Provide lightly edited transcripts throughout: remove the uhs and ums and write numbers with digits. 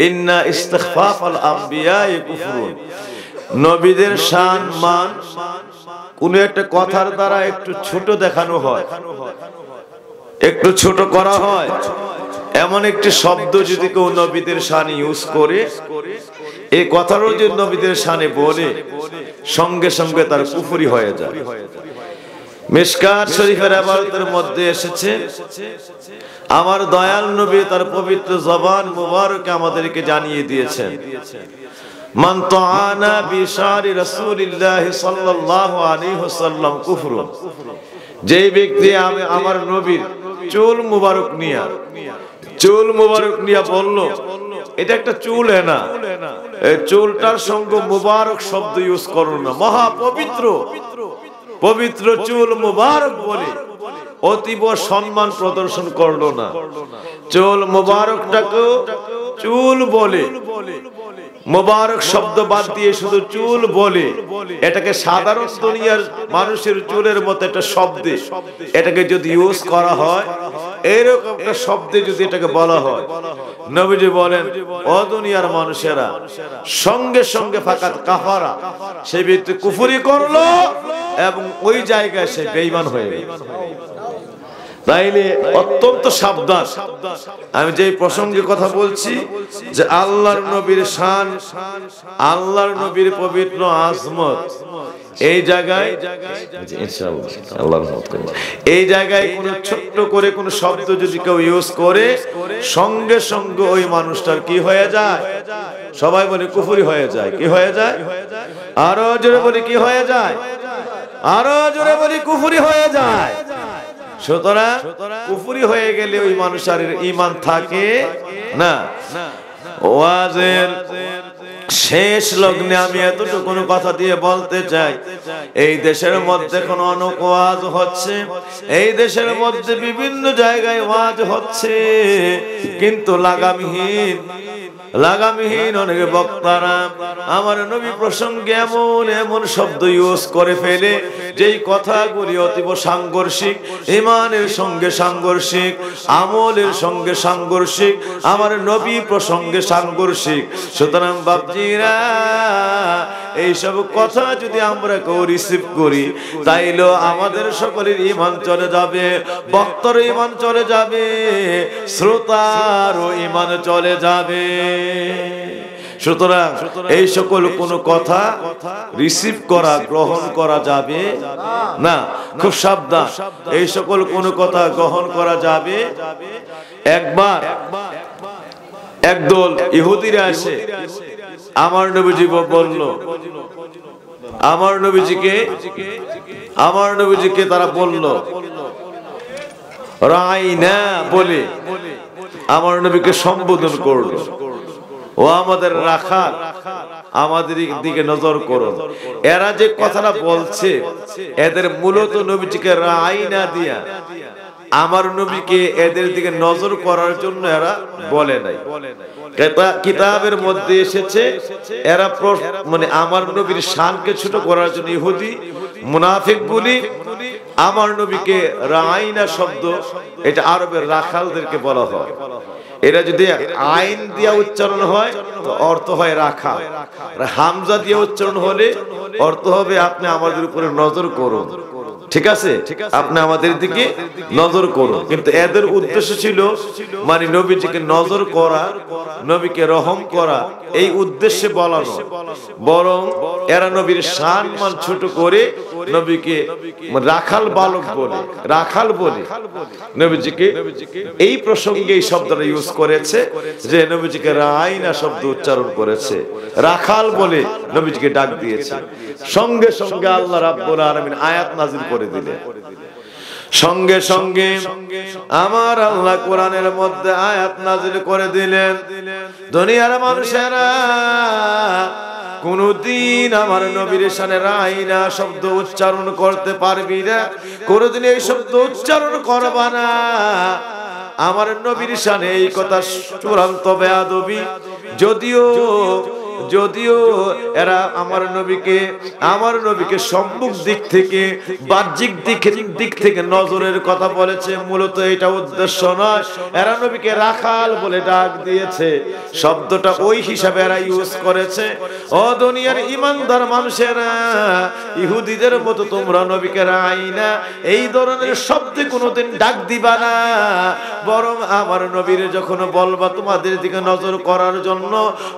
ইন্না ইস্তিগফাফাল আমবিয়াই কুফরুন। নবীদের শান মান কোন একটা কথার দ্বারা একটু ছোট দেখানো হয়, একটু ছোট করা হয়, এমন একটি শব্দ যদি কেউ নবীদের শানে ইউজ করে, এই কথারও যদি নবীদের শানে বলে, সঙ্গে সঙ্গে তার কুফরি হয়ে যায়। মিশকাত শরীফের ইবারতের মধ্যে এসেছে, আমার দয়াল নবী তার পবিত্র জবান মুবারকে আমাদেরকে জানিয়ে দিয়েছেন, মান তাআনা বিশারি রাসূলিল্লাহি সাল্লাল্লাহু আলাইহি ওয়াসাল্লাম কুফরুন। যেই ব্যক্তি আমার নবীর চুল মুবারক নিয়া বলল, এটা একটা চুল না, এই চুলটার সঙ্গে মুবারক শব্দ ইউজ করো না, মহা পবিত্র চুল মুবারক বলে অতীব সম্মান প্রদর্শন করলো না। চুল মুবারকটাকে চুল বলে, মুবারক শব্দ বাদ দিয়ে শুধু চুল বলে, এটাকে সাধারণ দুনিয়ার মানুষের চুলের মতো একটা শব্দে এটাকে যদি ইউজ করা হয়, এরকম একটা শব্দে যদি এটাকে বলা হয়, নবীজি বলেন ও দুনিয়ার মানুষেরা, সঙ্গে সঙ্গে ফাকাত কাফারা, সে ব্যক্তি কুফরি করলো এবং ওই জায়গায় সে বেঈমান হয়ে গেল। তাইলে অত্যন্ত সাবধান। আমি যে প্রসঙ্গে কথা বলছি যে আল্লাহর নবীর শান, আল্লাহর নবীর পবিত্র আজমত, এই জায়গায় ইনশাআল্লাহ আল্লাহর রহমত করুন, এই জায়গায় কোন ছোট্ট করে কোন শব্দ যদি কেউ ইউজ করে, সঙ্গে সঙ্গে ওই মানুষটার কি হয়ে যায়? সবাই বলে কুফরি হয়ে যায়। কি হয়ে যায়? আরো জোরে বলি কি হয়ে যায়? আরো জোরে বলি কুফরি হয়ে যায়। সুতরাং কুফরি হয়ে গেলে ওই মানুষের ঈমান থাকে না। ওয়াজের শেষ লগ্নে আমি এতটুকু কথা দিয়ে বলতে চাই, এই দেশের মধ্যে কোন অনেক ওয়াজ হচ্ছে, এই দেশের মধ্যে বিভিন্ন জায়গায় ওয়াজ হচ্ছে, কিন্তু লাগামহীন অনেক বক্তারা আমার নবী প্রসঙ্গে এমন শব্দ ইউজ করে ফেলে, যেই কথাগুলি অতীব সাংঘর্ষিক, ঈমানের সঙ্গে সাংঘর্ষিক, আমলের সঙ্গে সাংঘর্ষিক, আমার নবী প্রসঙ্গে সাংঘর্ষিক। সুতরাং বাপজিরা, এইসব কথা যদি আমরা কেউ রিসিভ করি, তাইলে আমাদের সকলের ঈমান চলে যাবে, বক্তার ঈমান চলে যাবে, শ্রোতারও ঈমান চলে যাবে। সুতরাং এই সকল কোন কথা রিসিভ করা, গ্রহণ করা যাবে না। খুব সাবধান, এই সকল কোন কথা গ্রহণ করা যাবে। একবার একদল ইহুদিরা এসে আমার নবীজি বলল, আমার নবীজিকে তারা বলল রাইনা বলে আমার নবীকে সম্বোধন করলো, ও আমাদের রাখাল, আমাদের দিকে নজর করো। এরা যে কথাটা বলছে, এদের মূলত নবীজিকে রাইনা দিয়া আমার নবীকে এদের দিকে নজর করার জন্য এরা বলে নাই। কিতাবের মধ্যে এসেছে এরা মানে আমার নবীর শানকে ছোট করার জন্য ইহুদি মুনাফিকগুলি আমার নবীকে রাইনা শব্দ, এটা আরবের রাখালদেরকে বলা হয়। এরা যদি আইন দিয়া উচ্চারণ হয় তো অর্থ হয় রাখা, হামজা দিয়ে উচ্চারণ হলে অর্থ হবে আপনি আমাদের উপরে নজর করুন। ঠিক আছে, আপনি আমাদের দিকে নজর করুন। কিন্তু এদের উদ্দেশ্য ছিল মানে নবীজিকে নজর করা, নবীকে রহম করা, এই উদ্দেশ্যে বলানো। বরং এরা নবীর শান মান ছোট করে নবীকে রাখাল বালক বলে, রাখাল বলে নবীজিকে এই প্রসঙ্গে এই শব্দটা ইউজ করেছে, যে নবীজিকে রাইনা শব্দ উচ্চারণ করেছে, রাখাল বলে নবীজিকে ডাক দিয়েছে। সঙ্গে সঙ্গে আল্লাহ রাব্বুল আলামিন আয়াত নাযিল করে দিলেন। সঙ্গে সঙ্গে আমার আল্লাহ কোরআনের মধ্যে আয়াত নাযিল করে দিলেন, দুনিয়ার মানুষেরা কোনদিন আমার নবীর শানে রাইনা শব্দ উচ্চারণ করতে পারবি না, কোনদিন এই শব্দ উচ্চারণ করবা না। আমার নবীর শানে এই কথা চূড়ান্ত বেয়াদবি। যদিও যদিও এরা আমার নবীকে সম্মুখ দিক থেকে বাহ্যিক দিক থেকে নজরের কথা বলেছে, মূলত এটা উদ্দেশ্য নয়। এরা নবীকে রাখাল বলে ডাক দিয়েছে, শব্দটা ওই হিসাবে এরা ইউজ করেছে। ও দুনিয়ার ইমানদার মানুষেরা, ইহুদিদের মতো তোমরা নবীকে রাইনা এই ধরনের শব্দে কোনোদিন ডাক দিবা না, বরং আমার নবীর যখন বলবা তোমাদের দিকে নজর করার জন্য,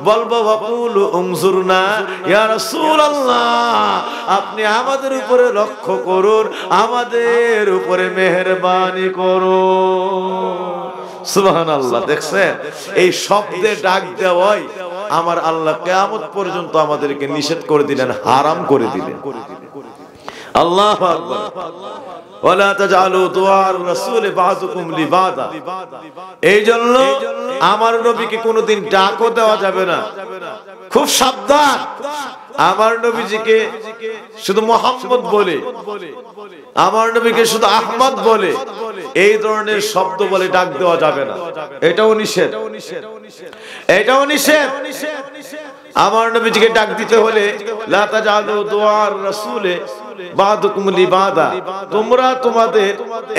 বলবো ওয়াকুলু উনজুরনা ইয়া রাসূলুল্লাহ, আপনি আমাদের উপরে লক্ষ্য করুন, আমাদের উপরে মেহেরবানি করুন। সুবহানাল্লাহ। দেখছেন, এই শব্দে ডাক দেওয়াই আমার আল্লাহ কিয়ামত পর্যন্ত আমাদেরকে নিষেধ করে দিলেন, হারাম করে দিলেন। আল্লাহু আকবার। ওয়ালা তাজআলু দুআর রাসূল বাযুকুম লিবাদা। এই জন্য আমার নবীকে কোনোদিন ডাকও দেওয়া যাবে না। খুব সাবধান, আমার নবীজিকে শুধু মুহাম্মদ বলে, আমার নবীকে শুধু আহমদ বলে, এই ধরনের শব্দ বলে ডাক দেওয়া যাবে না। এটাও নিষেধ, এটাও নিষেধ। আমার নবীজিকে ডাক দিতে হলে লা তাজআলু দুআর রাসূলে বাযুকুম লিবাদা, তোমরা তোমাদের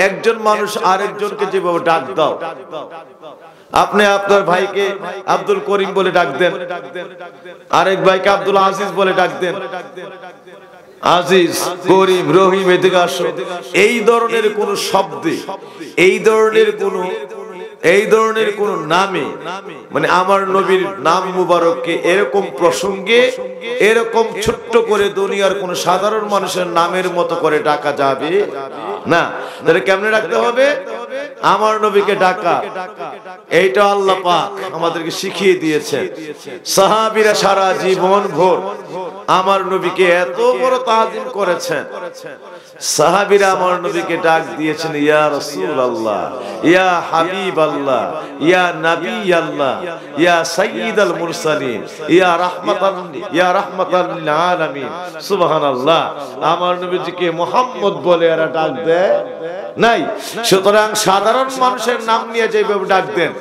একজন মানুষ আরেকজনকে যেভাবে ডাক দাও, আপনি আপনার ভাইকে আব্দুল করিম বলে ডাক দেন, আরেক ভাইকে আব্দুল আজিজ বলে ডাক দেন, আজিজ, করিম, রহিম, এদিকে আসো, এই ধরনের কোন শব্দে, এই ধরনের কোন নামে, মানে আমার নবীর নাম মুবারককে এরকম প্রসঙ্গে এরকম ছোট্ট করে দুনিয়ার কোন সাধারণ মানুষের নামের মতো করে ডাকা যাবে না। তাহলে কেমনে ডাকতে হবে? আমার নবীকে ডাকা, এইটা আল্লাহ পাক আমাদেরকে শিখিয়ে দিয়েছেন। সাহাবীরা সারা জীবন ভোর আমার নবীকে এত বড় তাজিম করেছেন। সাহাবীরা আমার নবীকে ডাক দিয়েছেন ইয়া রাসূলুল্লাহ, ইয়া হাবিবাল্লাহ, ইয়া নবিয়াল্লাহ, ইয়া সাইয়্যিদাল মুরসালিন, ইয়া রাহমাতাল লিল আলামিন। সুবহানাল্লাহ। আমার নবীজিকে মুহাম্মদ বলে এরা ডাক দেয় নাই। সুতরাং সাধারণ মানুষের নাম নিয়ে যেভাবে ডাক দেন,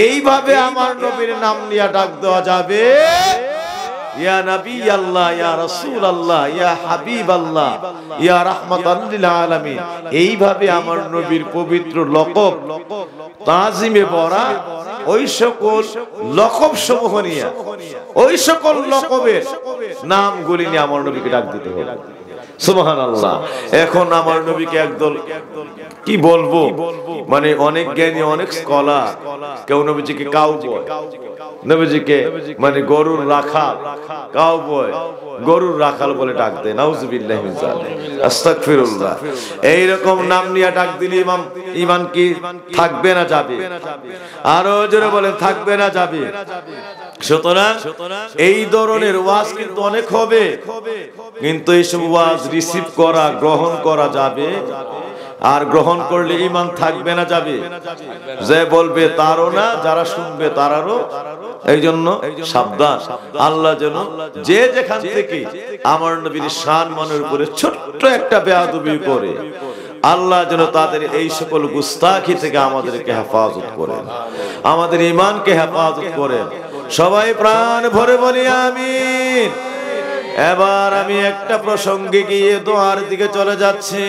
এইভাবে আমার নবীর নাম নিয়ে ডাক দেওয়া যাবে। ইয়া নবিয়াল্লাহ, ইয়া রাসূলুল্লাহ, ইয়া হাবিবাল্লাহ, ইয়া রাহমাতাল লিল আলামিন, এইভাবে আমার নবীর পবিত্র লকব তাজিমে ভরা ওই সকল লকব সমূহ নিয়ে, ওই সকল লকবের নামগুলি নিয়ে আমার নবীকে ডাক দিতে হবে। সুবহানাল্লাহ। এখন আমার নবীকে একদল কি বলবো, মানে অনেক জ্ঞানী, অনেক স্কলার, কেউ নবীজিকে কাউবয়, নবীজিকে মানে গরুর রাখাল, কাউবয়, গরুর রাখাল বলে ডাক দেয়। নাউজুবিল্লাহি মিন যালিক, আস্তাগফিরুল্লাহ। এই রকম নাম নিয়ে ডাক দিলে ঈমান কি থাকবে না যাবে? আরো জোরে বলেন, থাকবে না যাবে? সুতরাং এই ধরনের ওয়াজ কিন্তু অনেক হবে, কিন্তু এইসব ওয়াজ রিসিভ করা, গ্রহণ করা যাবে, আর গ্রহণ করলে ঈমান থাকবে না যাবে? যে বলবে তারও না, যারা শুনবে তারারও। এই জন্য সাবধান, আল্লাহ যেন যে যেখান থেকে আমার নবীর শান মানের উপরে ছোট্ট একটা বেয়াদবি করে, আল্লাহ যেন তাদের এই সকল গুস্তাখি থেকে আমাদেরকে হেফাজত করেন, আমাদের ঈমানকে হেফাজত করেন। সবাই প্রাণ ভরে বলি আমিন। এবার আমি একটা প্রসঙ্গে গিয়ে দোয়ার দিকে চলে যাচ্ছি।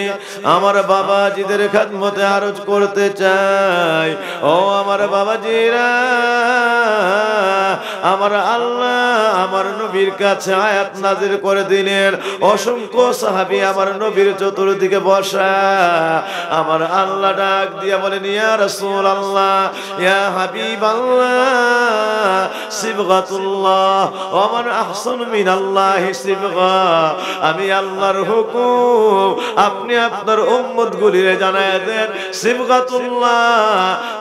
আমার বাবাজিদের খেদমতে আরজ করতে চাই, ও আমার বাবাজিরা, আমার আল্লাহ আমার নবীর কাছে আয়াত নাজিল করে দিলেন। অসংখ্য সাহাবী আমার নবীর চতুর্দিকে বসা, আমার আল্লাহ ডাক দিয়া বলেন ইয়া রাসূলুল্লাহ, ইয়া হাবিবাল্লাহ, সিবগাতুল্লাহ ওয়া মান আহসানু মিনাল্লাহি সিবগা। আমি আল্লাহর হুকুম আপনি আপনার উম্মতগুলিরে জানায় দেন, সিবগাতুল্লাহ,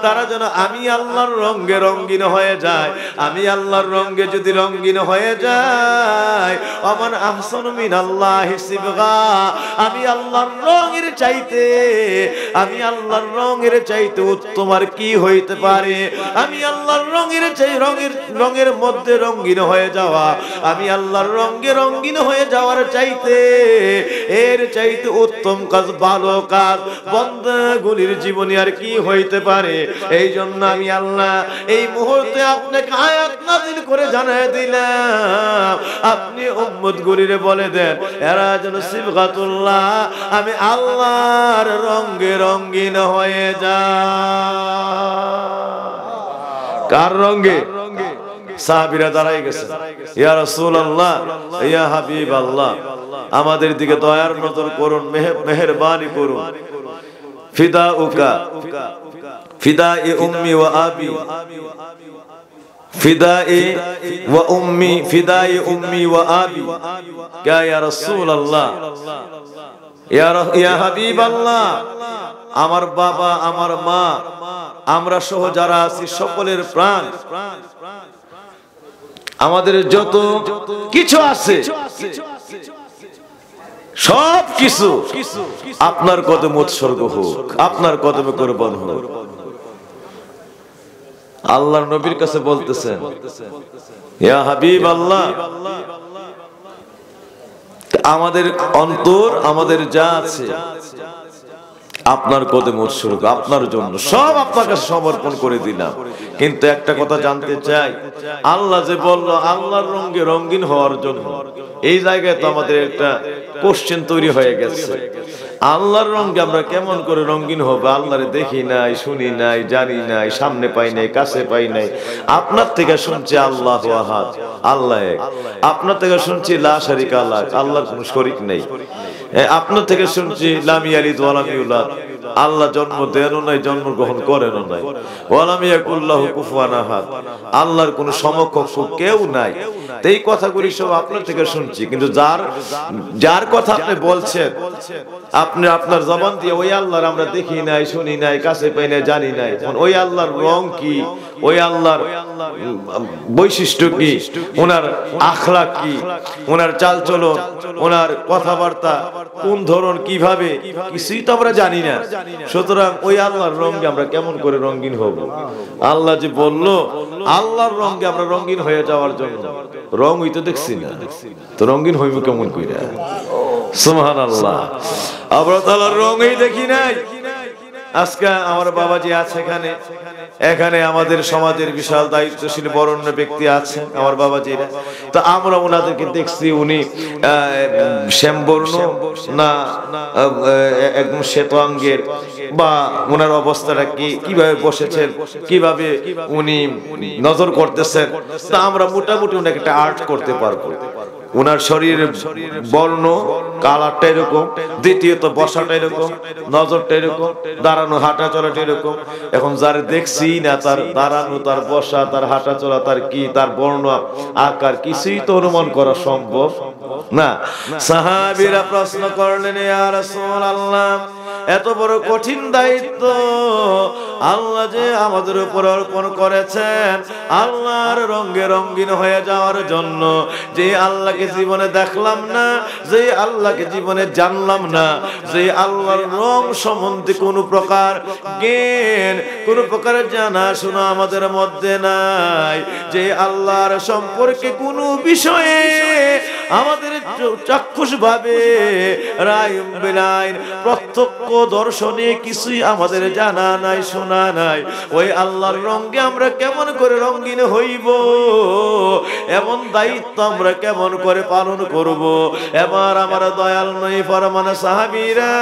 তারা যেন আমি আল্লাহর রঙে রঙিন হয়ে যায়। আমি আল্লাহর রঙে যদি রঙিন হয়ে যায়, ওয়া মান আহসানু মিনাল্লাহি সিবগা, আমি আল্লাহর রঙের চাইতে, আমি আল্লাহর রঙের চাইতে উত্তম আর কি হইতে পারে? আমি আল্লাহর রঙের চাই, রঙের মধ্যে রঙিন হয়ে যাওয়া, আমি আল্লাহর রঙে রঙিন হয়ে যাওয়ার চাইতে, এর চাইতে উত্তম কাজ, ভালো কাজ বান্দাগুলির জীবনে আর কি হইতে পারে? এই জন্য আমি আল্লাহ এই মুহূর্তে আপনাকে আয়াত নাযিল করে জানায় দিলাম আপনি উম্মত গুলিরে বলে দেন এরা যেন সিবগাতুল্লাহ আমি আল্লাহর রঙে রঙিন হয়ে যায়। কার রঙে? সাহাবীরা দাঁড়ায় গেছে, ইয়া রাসূলুল্লাহ ইয়া হাবিবাল্লাহ আমাদের দিকে দয়ার নজর করুন, মেহেরবানি করুন। ফিদাউকা ফিদাই উম্মি ওয়া আবি ফিদাই ওয়া উম্মি ফিদাই উম্মি ওয়া আবি কা ইয়া রাসূলুল্লাহ ইয়া হাবিবাল্লাহ আমার বাবা আমার মা আমরা সহ যারা আছি সকলের প্রাণ আমাদের যত কিছু আছে সব কিছু আপনার কদমে উৎসর্গ হোক, আপনার কদমে কুরবান হোক। আল্লাহর নবীর কাছে বলতেছেন ইয়া হাবিবাল্লাহ আমাদের অন্তর আমাদের যা আছে আপনার কদমে উৎসর্গ, আপনার জন্য সব আপনার কাছে সমর্পণ করে দিলাম। কিন্তু একটা কথা জানতে চাই, আল্লাহ যে বললো আল্লাহর রঙে রঙিন হওয়ার জন্য, এই জায়গায় তো আমাদের একটা কোশ্চেন তৈরি হয়ে গেছে। আল্লাহর রঙে আমরা কেমন করে রঙিন হবে? আল্লাহরে দেখি নাই, শুনি নাই, জানি নাই, সামনে পাই নাই, কাছে পাই নাই। আপনার থেকে শুনছি আল্লাহু আহাদ, আল্লাহ এক। আপনার থেকে শুনছি লা শারিকা লাহ, আল্লাহর কোনো শরীক নেই। আপনার থেকে শুনছি লাম ইয়ালিদ ওয়া লাম ইউলাদ, আল্লাহ জন্ম দেনও নাই, জন্মগ্রহণ করেনও নাই। ওয়া লাম ইয়াকুল লাহু কুফুয়ান আহাদ, আল্লাহর কোনো সমকক্ষ কেউ নাই। এই কথাগুলি সব আপনার থেকে শুনছি। কিন্তু যার কথা আপনি বলছেন, আপনি আপনার জবান দিয়ে ওই আল্লাহর আমরা দেখি নাই, শুনি নাই, কাছে পাই নাই, জানি নাই, ওই আল্লাহর রং কি, ওই আল্লাহর বৈশিষ্ট্য কি, ওনার আখলাক কি, ওনার চালচলন, ওনার কথাবার্তা কোন ধরন, কিভাবে, কিছুই তো আমরা জানি না। সুতরাং ওই আল্লাহর রঙে আমরা কেমন করে রঙিন হব? আল্লাহ যে বললো আল্লাহর রঙে আমরা রঙিন হয়ে যাওয়ার জন্য, রং হই তো দেখছি না, তো রঙিন হইব কেমন কইরা? সুবহানাল্লাহ, আমরা তো আল্লাহর রঙই দেখি নাই। আজকে আমার বাবাজি আছে এখানে আমাদের সমাজের বিশাল দায়িত্বশীল বরেণ্য ব্যক্তি আছেন আমার বাবাজিরা। তো আমরা ওনাদেরকে দেখছি উনি শ্যামবর্ণ না একদম শ্বেতাঙ্গের, বা ওনার অবস্থাটা কিভাবে বসেছেন, কিভাবে উনি নজর করতেছেন, তা আমরা মোটামুটি ওনাকে একটা আর্ট করতে পারবো। ওনার শরীরের বর্ণ কালারটা এরকম, দ্বিতীয়ত বসাটা এরকম, নজরটা এরকম, দাঁড়ানো হাঁটা চলাটা এরকম। এখন যারা দেখছি না তার দাঁড়ানো, তার বসা, তার হাঁটা চলা, তার বর্ণ আকার কিছুই তো অনুমান করা সম্ভব না। সাহাবীরা প্রশ্ন করলেন ইয়া রাসূলুল্লাহ এত বড় কঠিন দায়িত্ব আল্লাহ যে আমাদের উপর অর্পণ করেছেন, আল্লাহর রঙে রঙিন হয়ে যাওয়ার জন্য, যে আল্লাহকে জীবনে দেখলাম না, যে আল্লাহকে জীবনে জানলাম না, যে আল্লাহর রং সম্বন্ধে কোনো প্রকার জ্ঞান, কোনো প্রকার জানা শোনা আমাদের মধ্যে নাই, যে আল্লাহর সম্পর্কে কোনো বিষয়ে আমাদের চাক্ষুষ ভাবে রায়ুম বিলাইন প্রত্যক্ষ দর্শনে কিছুই আমাদের জানা নাই, শোনা নাই, ওই আল্লাহর রঙে আমরা কেমন করে রঙিন হইব? এমন দায়িত্ব আমরা কেমন করে পালন করব? এবার আমার দয়াল নই ফরমানা সাহাবীরা,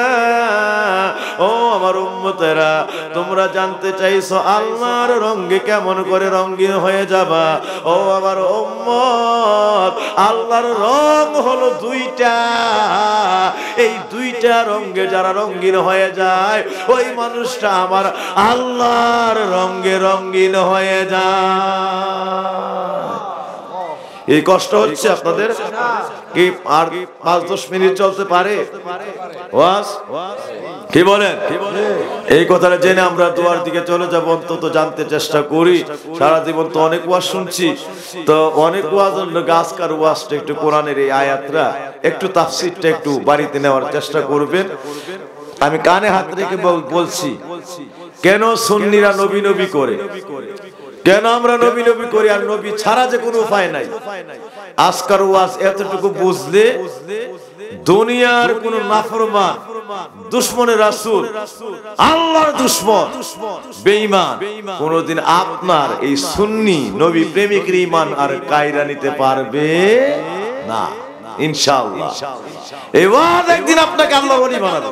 ও আমার উম্মতেরা, তোমরা জানতে চাইছো আল্লাহর রঙে কেমন করে রঙিন হয়ে যাবা? ও আমার উম্মত, আল্লাহর রং হলো দুইটা। এই দুইটা রঙে যারা রঙিন হয়ে যায়, ওই মানুষটা আমার আল্লাহর রঙে রঙিন হয়ে যায়। এই কষ্ট হচ্ছে আপনাদের কি? আর 5-10 মিনিট চলতে পারে ওয়াজ? কি বলেন? এই কথাটা জেনে আমরা দুয়ার দিকে চলে যাব, অন্তত জানতে চেষ্টা করি। সারা জীবন তো অনেক ওয়াজ শুনছি, তো অনেক ওয়াজ হলো, আজকার ওয়াজটা একটু কোরআনের এই আয়াতরা একটু তাফসীরটা একটু বাড়িতে নেওয়ার চেষ্টা করবেন। আমি কানে হাত রেখে বলছি, কেন সুন্নিরা নবী নবী করে? কেন আমরা নবী নবী করি আর নবী ছাড়া যে কোনো উপায় নাই। আজকার ওয়াজ এতটুকু বুঝলে দুনিয়ার কোন নাফরমান, দুশমনের রাসূল, আল্লাহর দুশমন, বেঈমান কোনদিন আপনার এই সুন্নি নবী প্রেমিকের ঈমান আর কায়রা নিতে পারবে না ইনশাআল্লাহ। এই ওয়াজ একদিন আপনাকে আল্লাহ ওলি বানাবে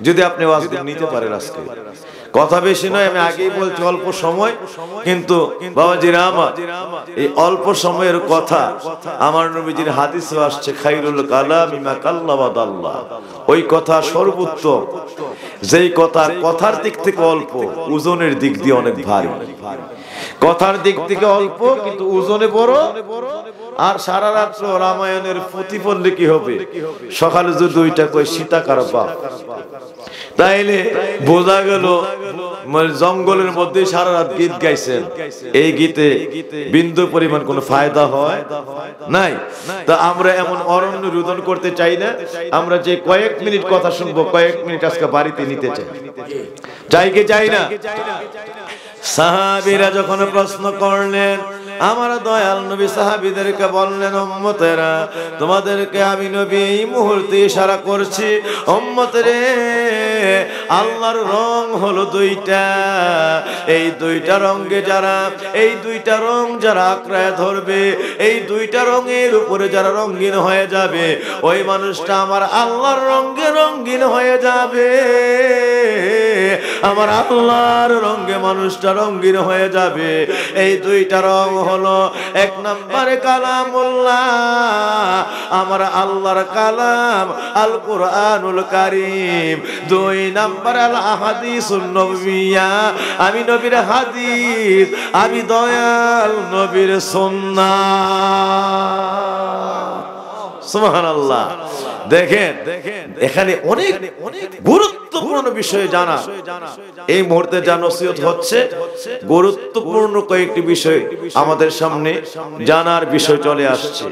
যদি আপনি ওয়াজ নিতে পারেন। আজকে কথা বেশি নয়, আমি আগেই বলছি অল্প সময়, কিন্তু বাবাজিরা আমার এই অল্প সময়ের কথা আমার নবীজির হাদিসে আসছে খায়রুল কালামি মা কাল্লামাদাল্লাহ, ওই কথা সর্বোত্তম যেই কথা কথার দিক থেকে অল্প, ওজনের দিক দিয়ে অনেক ভারী। কথার দিক থেকে অল্প কিন্তু ওজনে বড়। আর সারা রাত্র রামায়ণের পুঁথি পড়লে কি হবে, সকালে যদি দুইটা কই সীতাকার বাপ, তাইলে বোঝা গেল জঙ্গলের মধ্যে সারা রাত গীত গাইছেন, এই গীতে বিন্দু পরিমাণ কোনো ফায়দা হয় নাই। তা আমরা এমন অরণ্য রোদন করতে চাই না, আমরা যে কয়েক মিনিট কথা শুনবো, কয়েক মিনিট আজকে বাড়িতে নিতে চাই, চাই কি চাই না? সাহাবীরা যখন প্রশ্ন করলেন, আমার দয়াল নবী সাহাবীদেরকে বললেন, উম্মতেরা তোমাদেরকে আমি নবী এই মুহূর্তে ইশারা করছি, উম্মতরে আল্লাহর রং হলো দুইটা, এই দুইটা রঙে যারা, এই দুইটা রং যারা আঁকড়ায় ধরবে, এই দুইটা রঙের উপরে যারা রঙিন হয়ে যাবে, ওই মানুষটা আমার আল্লাহর রঙে রঙিন হয়ে যাবে। আমার আল্লাহর রঙে মানুষটা রঙিন হয়ে যাবে। এই দুইটা রং হলো, এক নম্বরে কালামুল্লাহ, আমার আল্লাহর কালাম আল কুরআনুল কারীম। দুই নম্বর আল আহাদিসুন নববিয়্যা, আমি নবীর হাদিস, আমি দয়াল নবীর সুন্নাহ। সুবহানাল্লাহ। দেখেন এখানে অনেক গুরুত্বপূর্ণ বিষয় জানা, এই মুহূর্তে যা নসিহত হচ্ছে গুরুত্বপূর্ণ কয়েকটি বিষয় আমাদের সামনে জানার বিষয় চলে আসছে,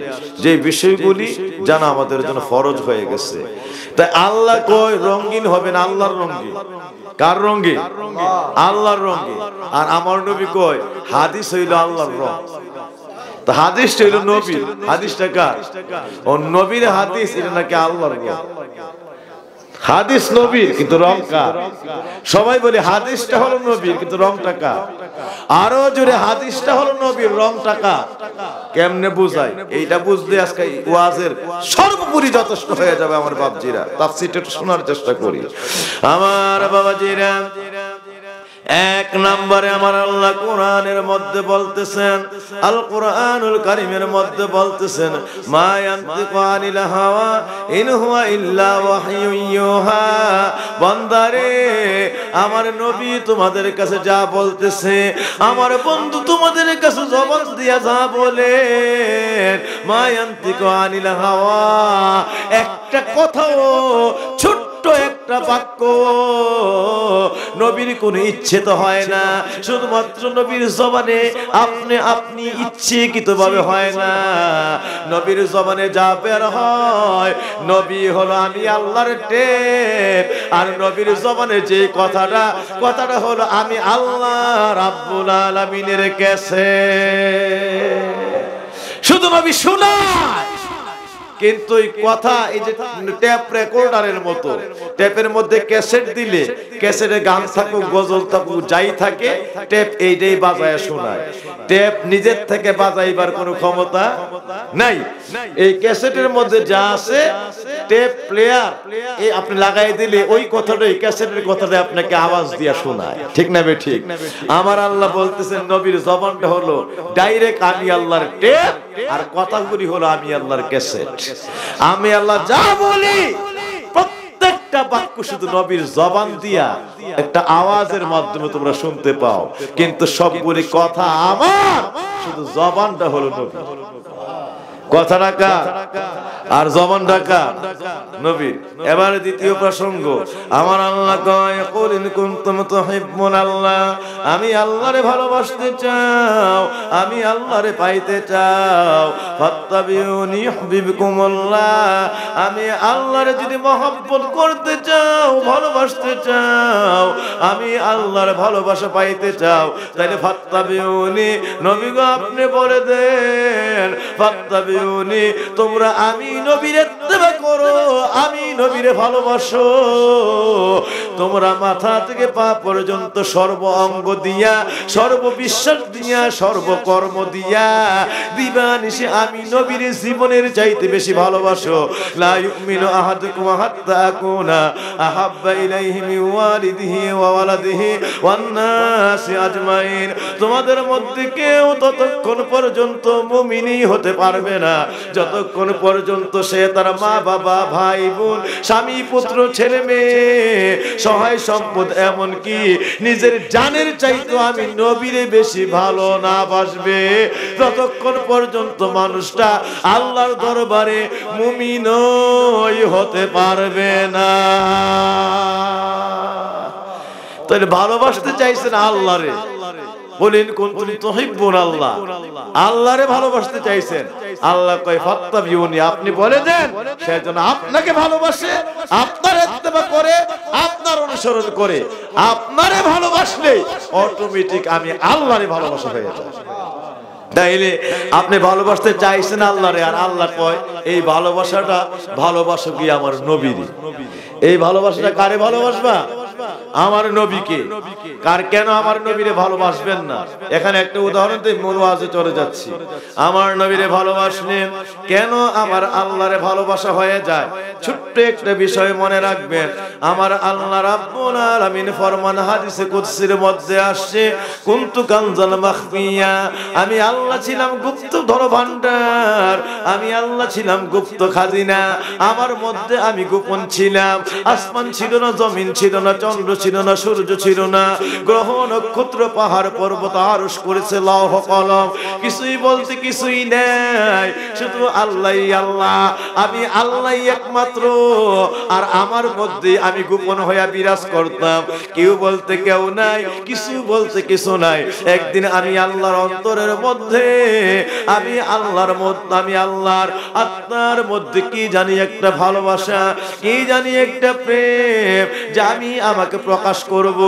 যে বিষয়গুলি জানা আমাদের জন্য ফরজ হয়ে গেছে। তাই আল্লাহ কয় রঙিন হবেন, আল্লাহর রঙিন। কার রঙিন? আল্লাহর রঙিন। আর আমার নবী কয় হাদিস হইল আল্লাহর রং। হাদিসটা হইল নবীর, হাদিসটা কার? ও নবীর হাদিস, এটা নাকি আল্লাহর রং। হাদিস নবীর কিন্তু রং কার? সবাই বলে হাদিসটা হলো নবীর কিন্তু রংটা কার? আরো জোরে হাদিসটা হলো নবীর, রংটা কার? কেমনে বুঝাই? এইটা বুঝলে আজকে ওয়াজের সর্বোপরি যথেষ্ট হয়ে যাবে। আমার বাপজিরা তাফসীরটা শোনার চেষ্টা করি। আমার বাবাজিরা, এক নম্বরে আমার আল্লাহ কোরআনের মধ্যে বলতেছেন, আল কুরআনুল কারীমের মধ্যে বলতেছেন, মা ইয়ানতিকু আনিল হাওয়া ইন হুয়া ইল্লা ওয়াহয়ুন ইউহা। বান্দারে, আমার নবী তোমাদের কাছে যা বলতেছে, আমার বন্ধু তোমাদের কাছে জবান দিয়া যা বলে, মা ইয়ানতিকু আনিল হাওয়া, একটা কথাও, ছোট্ট একটা বাক্য নবীর কোনো ইচ্ছে তো হয় না, শুধুমাত্র নবীর জবানে আপনি ইচ্ছাকৃতভাবে হয় না। নবীর জবানে যা বের হয়, নবী হলো আমি আল্লাহর টেপ, আর নবীর জবানে যে কথাটা হলো আমি আল্লাহ রাব্বুল আলামিনের ক্যাসেট। শুধু নবী শোনায়, কিন্তু এই কথা, এই যে ট্যাপ রেকর্ডারের মতো, ট্যাপের মধ্যে ক্যাসেট দিলে, ক্যাসেটে গান থাকুক, গজল থাকুক, যাই থাকে, ট্যাপ এইটাই বাজায় শোনায়। ট্যাপ নিজের থেকে বাজাইবার কোনো ক্ষমতা নাই। এই ক্যাসেটের মধ্যে যা আছে, ট্যাপ প্লেয়ার এই আপনি লাগাই দিলে ওই কথাটাই, ক্যাসেটের কথাটা আপনাকে আওয়াজ দিয়া শোনায়। ঠিক না বে ঠিক? আমার আল্লাহ বলতেছেন নবীর জবানটা হলো ডাইরেক্ট আমি আল্লাহর ট্যাপ, আর কথাগুলি হলো আমি আল্লাহর ক্যাসেট। আমি আল্লাহ যা বলি প্রত্যেকটা বাক্য শুধু নবীর জবান দিয়া একটা আওয়াজের মাধ্যমে তোমরা শুনতে পাও, কিন্তু সবগুলি কথা আমার, শুধু জবানটা হলো নবী। কথা রাখা আর জবান রাখা নবী। এবারে দ্বিতীয় প্রসঙ্গ, আমার আল্লাহ কয় কুল ইন কুনতুম তুহিব্বুনাল্লাহ, আমি আল্লাহরে ভালোবাসতে চাও, আমি আল্লাহরে পাইতে চাও, ফাত্তাবিউনি ইউহিব্বুকুমুল্লাহ, আমি আল্লাহরে যদি মহব্বত করতে চাও, ভালোবাসতে চাও, আমি আল্লাহর ভালোবাসা পাইতে চাও, তাহলে ফাত্তাবিউনি, নবী গো আপনি বলে দেন, ফাত্তাবিউনি, তোমরা আমি নবীর ইত্তেবা করো, আমি নবীরে ভালোবাসো, তোমরা মাথা থেকে পা পর্যন্ত সর্ব অঙ্গ দিয়া, সর্ব বিশ্বাস দিয়া, সর্বকর্ম দিয়া দিবানিশি আমি নবীরে জীবনের চাইতে বেশি ভালোবাসো। লা ইউমিনু আহাদুকুম হাত্তা আকুনা আহাব্বা ইলাইহি মিন ওয়ালিদিহি ওয়া ওয়ালাদিহি ওয়ান নাসি আজমাইন, তোমাদের মধ্যে কেউ ততক্ষণ পর্যন্ত মুমিনই হতে পারবে না যতক্ষণ পর্যন্ত সে তার মা বাবা ভাই বোন স্বামী পুত্র ছেলে মেয়ে সহায় সম্পদ এমনকি নিজের জানের চাইতে আমি নবীরে বেশি ভালো না বাসবে, ততক্ষণ পর্যন্ত মানুষটা আল্লাহর দরবারে মুমিনই হতে পারবে না। তাহলে ভালোবাসতে চাইছেন আল্লাহরে, বলেন কুনতুম তুহিব্বুনাল্লাহ, আল্লাহরে ভালোবাসতে চাইছেন, আল্লাহ কয় ফাত্তাবিউনি, আপনি বলে দেন সেজন্য আপনাকে ভালোবাসে, আপনার ইত্তেবা করে, আপনার অনুসরণ করে, আপনারে ভালোবাসলে অটোমেটিক আমি আল্লাহরে ভালোবাসা হয়ে যায়। তাইলে আপনি ভালোবাসতে চাইছেন আল্লাহরে, আর আল্লাহ কয় এই ভালোবাসাটা ভালোবাসো কি আমার নবীরে। এই ভালোবাসাটা কারে ভালোবাসবা? আমার নবীকে। কার কেন আমার নবীরে ভালোবাসবেন না? এখানে একটা উদাহরণ দিয়ে মূল ওয়াজে চলে যাচ্ছি। আমার নবীরে ভালোবাসলে কেন আমার আল্লাহরে ভালোবাসা হয়ে যায়? ছোট্ট একটা বিষয় মনে রাখবেন, আমার আল্লাহ রাব্বুল আলামিন ফরমান হাদিসে কুদসির মধ্যে আসছে, কুনতু কানজাল মাখফিয়া, আমি আল্লাহ ছিলাম গুপ্ত ধনভাণ্ডার, আমি আল্লাহ ছিলাম গুপ্ত খাজিনা, আমার মধ্যে আমি গোপন ছিলাম। আসমান ছিল না, জমিন ছিল না, চন্দ্র ছিল না, সূর্য ছিল না, গ্রহ নক্ষত্র পাহাড় পর্বত আরশ করেছে লৌহ কলম, কিছুই বলতে কিছুই নেই, শুধু আল্লাহই আল্লাহ, আমি আল্লাহই একমাত্র, আর আমার মধ্যে আমি গোপন হয়ে বিরাজ করতাম, কেউ বলতে কেউ নাই, কিছু বলতে কিছু নাই। একদিন আমি আল্লাহর অন্তরের মধ্যে, আমি আল্লাহর মধ্যে, আমি আল্লাহর আত্মার মধ্যে কি জানি একটা ভালোবাসা, কি জানি একটা প্রেম, যে আমি আমাকে প্রকাশ করব,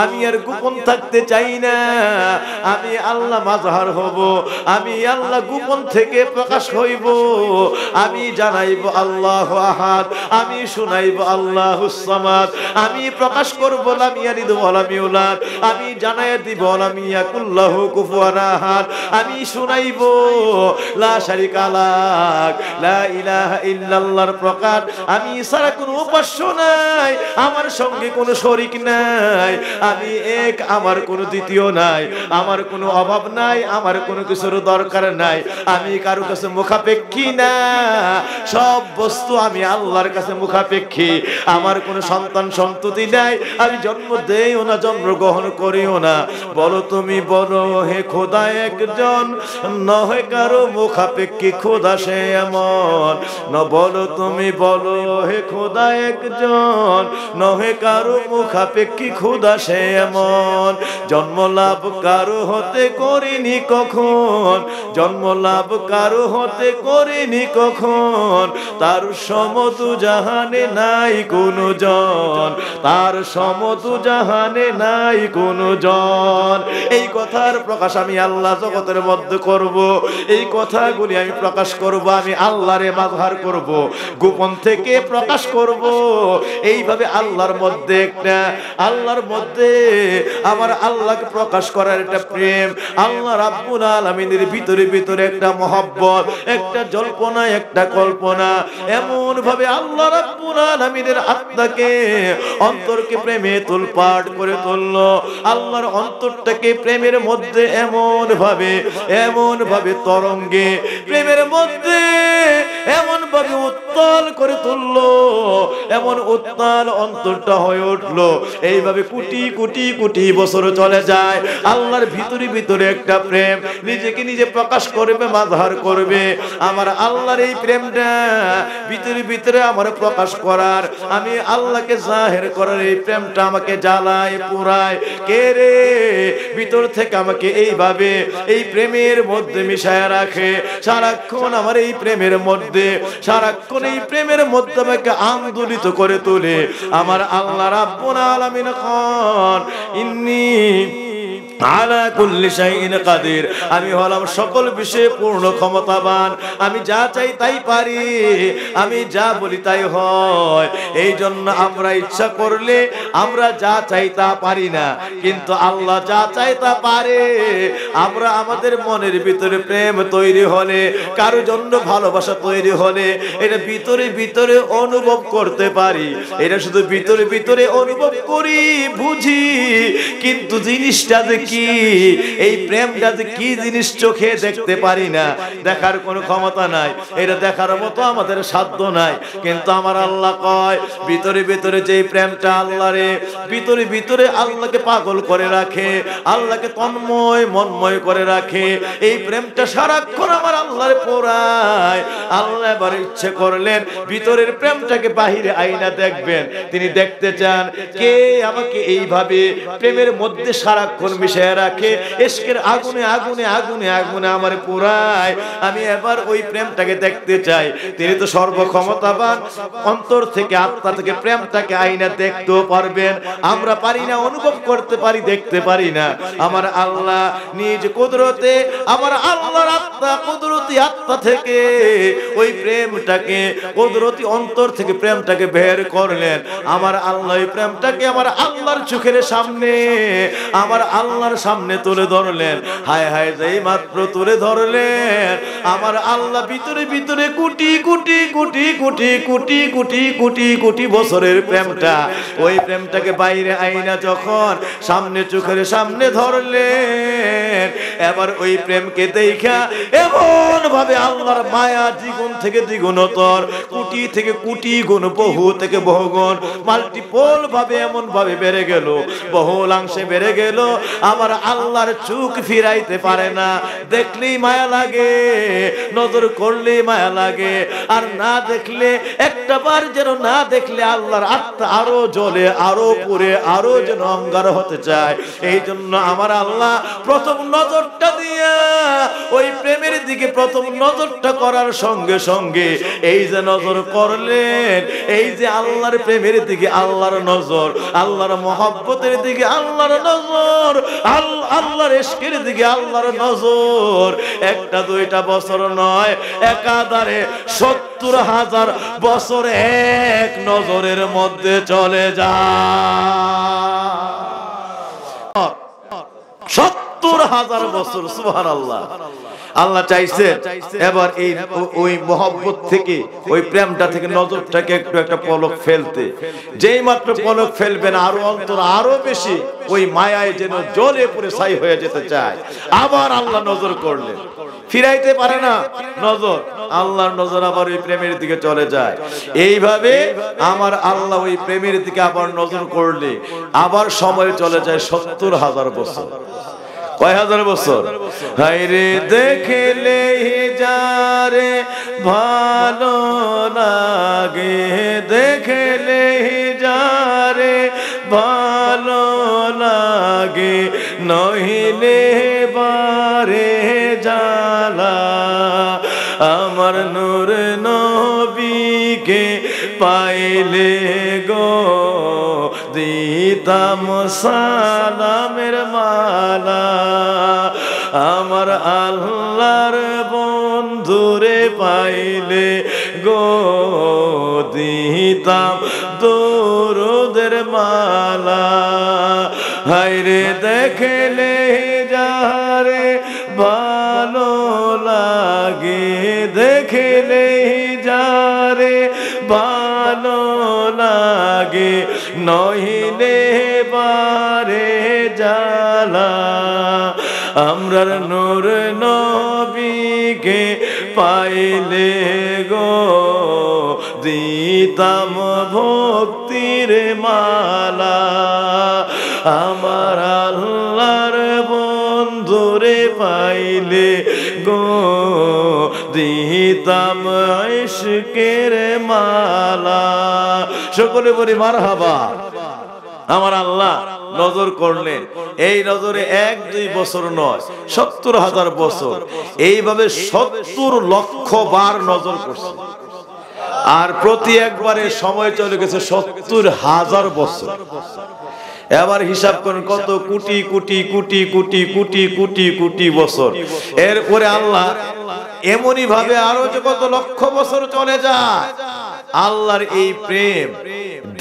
আমি আর গোপন থাকতে চাই না, আমি আল্লাহ মাযহার হব, আমি আল্লাহ গোপন থেকে প্রকাশ হইব, আমি জানাইব আল্লাহু আহাদ, আমি শুনাইব আল্লাহুস সামাদ, আমি প্রকাশ করব লাম ইয়ালিদ ওয়া লাম ইউলাদ, আমি জানাইয়া দিব লাম ইয়াকুল লাহু কুফুয়ান আহাদ, আমি শুনাইব লা শারিকা লাক, লা ইলাহা ইল্লাল্লাহর প্রকার, আমি ছাড়া কোনো উপাস্য নাই, আমার সঙ্গে কোনো শরীক নাই, আমি এক, আমার কোনো দ্বিতীয় নাই, আমার কোনো অভাব নাই, আমার কোনো কিছুর দরকার নাই, আমি কারো কাছে মুখাপেক্ষী না, সব বস্তু আমি আল্লাহর কাছে মুখাপেক্ষী, আমার কোনো সন্তান সন্ততি নাই, আমি জন্ম দেইও না, জন্মগ্রহণ করিও না, বলো তুমি বলো হে খোদা একজন, নহে কারো মুখাপেক্ষী খোদা সে এমন, ন বলো তুমি বলো হে খোদা একজন, নহে কারো মুখাপেক্ষী খোদা সে এমন, জন্ম লাভ কারো হতে করিনি কখন, জন্ম লাভ কারো হতে করিনি কখন, তার সমতু জাহানে নাই কোনো জন, তার সমতু জাহানে নাই কোনো জন। এই কথার প্রকাশ আমি আল্লাহ জগতের মধ্যে করব, এই কথাগুলি আমি প্রকাশ করব, আমি আল্লাহরে মাযহার করব, গোপন থেকে প্রকাশ করব, এইভাবে আল্লাহর মধ্যে একটা, আল্লাহর মধ্যে আমার আল্লাহকে প্রকাশ করার একটা প্রেম, আল্লাহ রাব্বুল আলামিনের ভিতরে ভিতরে একটা মহব্বত, একটা জল্পনা, একটা কল্পনা, এমন ভাবে আল্লাহ রাব্বুল আলামিনের আত্মাকে, অন্তরকে প্রেমে তোলপাট করে তুললো, আল্লাহর অন্তরটাকে প্রেমের মধ্যে এমন ভাবে তরঙ্গে, প্রেমের মধ্যে এমন ভাবে উত্তাল করে তুললো, এমন উত্তাল অন্তরটা হয়ে উঠলো। এইভাবে কোটি কোটি কোটি বছর চলে যায়। আল্লাহর ভিতরে ভিতরে একটা প্রেম নিজেকে নিজে প্রকাশ করবে, মাঝহার করবে। আমার আল্লাহর এই প্রেমটা ভিতরে ভিতরে আমার প্রকাশ করার, আমি আল্লাহকে জাহির করার এই প্রেমটা আমাকে জ্বালায় পুরায়। কে রে ভিতর থেকে আমাকে এইভাবে এই প্রেমের মধ্যে মিশায় রাখে সারাক্ষণ, আমার এই প্রেমের মধ্যে, সারাক্ষণ এই প্রেমের মধ্যে আমাকে আন্দোলিত করে তোলে। আমার আল্লাহ রাব্বুল আলামিন খান ইন্নী আলা কুল্লি শাইইন কাদির, আমি হলাম সকল বিষয়ে পূর্ণ ক্ষমতাবান, আমি যা চাই তাই পারি, আমি যা বলি তাই হয়। এই জন্য আমরা ইচ্ছা করলে আমরা যা চাই তা পারি না, কিন্তু আল্লাহ যা চাই তা পারে। আমরা আমাদের মনের ভিতরে প্রেম তৈরি হলে, কারো জন্য ভালোবাসা তৈরি হলে, এটা ভিতরে ভিতরে অনুভব করতে পারি। এটা শুধু ভিতরে ভিতরে অনুভব করি, বুঝি, কিন্তু জিনিসটা যে কি, এই প্রেমটা যে কি জিনিস চোখে দেখতে পারি না, দেখার কোনো ক্ষমতা নাই, এটা দেখার মতো আমাদের সাধ্য নাই। কিন্তু আমার আল্লাহ কয় ভিতরে ভিতরে যে প্রেমটা আল্লাহরে ভিতরে ভিতরে আল্লাহকে পাগল করে রাখে, আল্লাহকে তন্ময় মনময় করে রাখে, এই প্রেমটা সারাক্ষণ আমার আল্লাহর পোড়ায়। আল্লাহ এবার ইচ্ছে করলেন ভিতরের প্রেমটাকে বাহিরে আইনা দেখবেন। তিনি দেখতে চান কে আমাকে এইভাবে প্রেমের মধ্যে সারাক্ষণ মিশিয়ে রাখে, ইশকের আগুনে আগুনে আগুনে আগুনে আমার পুরায়। আমি এবার ওই প্রেমটাকে দেখতে চাই। তিনি তো সর্বক্ষমতাবান, অন্তর থেকে আত্মা থেকে প্রেমটাকে আইনা দেখতেও পারবেন। আমরা পারি না, অনুভব করতে পারি, দেখতে পারি না। আমার আল্লাহ নিজ কুদরতে, আমার আল্লাহর আত্মা কুদরতি আত্মা থেকে ওই প্রেমটাকে, কুদরতি অন্তর থেকে প্রেমটাকে বের করলেন। আমার আল্লাহ এই প্রেমটাকে আমার আল্লাহর চোখের সামনে, আমার আল্লাহর সামনে তুলে ধরলেন। হায় হায়, যেই মাত্র তুলে ধরলেন, আমার আল্লাহ ভিতরে ভিতরে কোটি কোটি কোটি কোটি কোটি কোটি কোটি কোটি বছরের প্রেমটা, ওই প্রেমটাকে বাইরে আইনা যখন সামনে চোখের সামনে ধরলেন, এবার ওই প্রেমকে দেখা এমন ভাবে আল্লাহর মায়া দ্বিগুণ থেকে দ্বিগুণতর, কোটি থেকে কোটি গুণ, বহু থেকে বহুগুণ, মাল্টিপল ভাবে এমন ভাবে বেড়ে গেল, বহুলাংশে বেড়ে গেল। আমার আল্লাহর চোখ ফিরাইতে পারে না, দেখলেই মায়া লাগে, নজর করলেই মায়া লাগে, আর না দেখলে, একটা বার যেন না দেখলে আল্লাহর আত্মা আরো জ্বলে, আরো পুড়ে, আরো যেন অঙ্গার হতে চায়। এই জন্য আমার আল্লাহ প্রথম নজরটা দিয়া ওই প্রেমের দিকে প্রথম নজরটা করার সঙ্গে সঙ্গে এই যে নজর করলেন, এই যে আল্লাহর প্রেমের দিকে আল্লাহর নজর, আল্লাহর মহব্বতের দিকে আল্লাহর নজর, আল্লাহর ইশকের দিকে আল্লাহর নজর, একটা দুইটা বছর নয়, একাধারে ৭০,০০০ বছর এক নজরের মধ্যে চলে যায়। ৭০,০০০ বছর, সুবহানাল্লাহ। আল্লাহ চাইছে এবার এই ওই মহব্বত থেকে, ওই প্রেমটা থেকে নজরটাকে একটু একটা পলক ফেলতে। যেই মাত্র পলক ফেলবেন, আরো অন্তর আরো বেশি ওই মায়ায় যেন জ্বলে পুড়ে ছাই হয়ে যেতে চায়। আবার আল্লাহ নজর করলেন, ফিরাইতে পারে না নজর, আল্লাহর নজর আবার ওই প্রেমের দিকে চলে যায়। এইভাবে আমার আল্লাহ ওই প্রেমের দিকে আবার নজর করলে আবার সময় চলে যায় ৭০,০০০ বছর। কয় হাজার বছর? হায়রে দেখলে যারে ভালো লাগে, দেখলে যারে ভালো লাগে, নহিলে বারে জ্বালা। আমার নূর নবীকে পাইলে গো দিতাম সালামের মালা। আমার আল্লাহর বন্ধুরে পাইলে গো দিতাম দরুদের মালা। হায়রে দেখলে যারে ভালো লাগে, দেখলে যারে ভালো লাগে, নহিলে বারে জ্বালা। আমরার নূর নবীকে পাইলে গো দিতাম ভক্তির মালা, আমার আল্লাহর বন্ধুরে পাইলে গো দিতাম ইশকের মালা। সকলে বলি মারহাবা। আমার আল্লাহ নজর করলেন, এই নজরে 1-2 বছর নয়, 70,000 বছর, এইভাবে 70 লক্ষ বার নজর করছে। আর প্রতি একবারে সময় চলে গেছে 70,000 বছর। এবার হিসাব করেন কত কোটি কোটি কোটি কোটি কোটি কোটি কোটি বছর। এরপরে আল্লাহ এমনই ভাবে আরো যে কত লক্ষ বছর চলে যায়। আল্লাহর এই প্রেম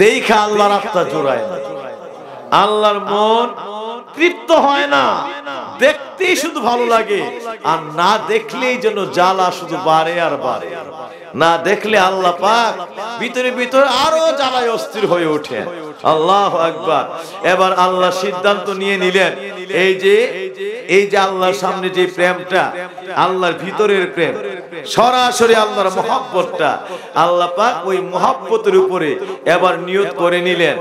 দেখা আল্লাহর আত্মা জোড়ায় না, আল্লাহর মন তৃপ্ত হয় না, দেখতেই শুধু ভালো লাগে, আর না দেখলেই যেন জ্বালা শুধু বাড়ে আর বাড়ে। না দেখলে আল্লাহ পাক ভিতরে ভিতরে আরো জ্বালায় অস্থির হয়ে ওঠে। আল্লাহু আকবার। এবার আল্লাহ সিদ্ধান্ত নিয়ে নিলেন, এই যে আল্লাহর সামনে যে প্রেমটা, আল্লাহর ভিতরের প্রেম, সরাসরি আল্লাহর মহব্বতটা, আল্লাহ পাক ওই মহব্বতের উপরে এবার নিয়ত করে নিলেন।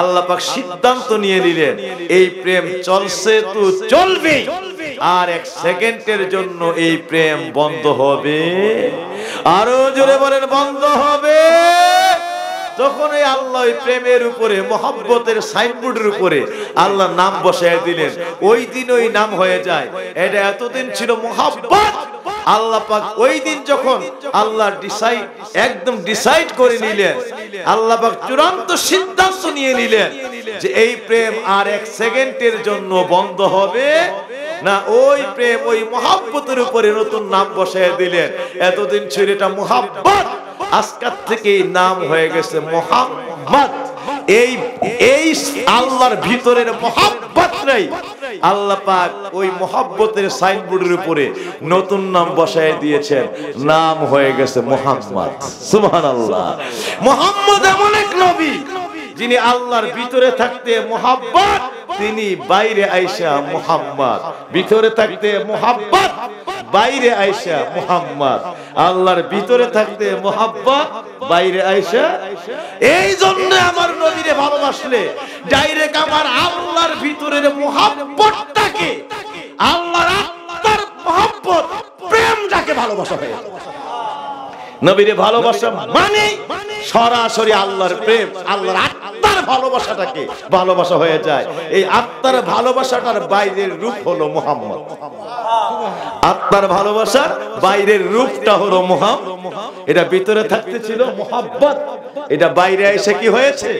আল্লাহ পাক সিদ্ধান্ত নিয়ে নিলেন, এই প্রেম চলছে তো চলবে, আর 1 সেকেন্ডের জন্য এই প্রেম বন্ধ হবে। আরো জোরে বলেন বন্ধ হবে। তখন এই আল্লাহ প্রেমের উপরে, মহব্বতের সাইনবোর্ডের উপরে আল্লাহ নাম বসায় দিলেন। ওই দিন ওই নাম হয়ে যায়। এটা এতদিন ছিল মহব্বত। আল্লাহ পাক ওই দিন যখন আল্লাহ একদম ডিসাইড করে নিলেন, আল্লাহ পাক চূড়ান্ত সিদ্ধান্ত নিয়ে নিলেন যে এই প্রেম আর 1 সেকেন্ডের জন্য বন্ধ হবে না। ওই প্রেম, ওই মহব্বতের উপরে নতুন নাম বসায় দিলেন। এতদিন ছিল এটা মহব্বত, আজকাল থেকে নাম হয়ে গেছে মুহাম্মদ। এই আল্লাহর ভিতরের মহব্বত নাই, আল্লাহ পাক ওই মহব্বতের সাইনবোর্ডের উপরে নতুন নাম বসায় দিয়েছেন, নাম হয়ে গেছে মুহাম্মদ। সুবহানাল্লাহ। মুহাম্মদ এমন এক নবী যিনি আল্লাহর ভিতরে থাকতে মহব্বত, তিনি বাইরে আইসা মুহাম্মদ। ভিতরে থাকতে মহব্বত, বাইরে আইসা মুহাম্মদ। আল্লাহর ভিতরে থাকতে মহব্বত, বাইরে আইসা। এই জন্য আমার নবীরে ভালোবাসলে ডাইরেক্ট আমার আল্লাহর ভিতরের মহব্বতটাকে, আল্লাহর আত্মার মহব্বত, প্রেমটাকে ভালোবাসা হয়। নবীরে ভালোবাসা মানে সরাসরি আল্লাহর প্রেম, আল্লাহর আত্মার ভালোবাসাটাকে ভালোবাসা হয়ে যায়। এই আত্মার ভালোবাসাটার বাইরের রূপ হলো মুহাম্মদ। আত্মার ভালোবাসার বাইরের রূপটা হলো মুহাম্মদ। এটা ভিতরে থাকতে ছিল মুহাব্বত, এটা বাইরে এসে কি হয়েছে?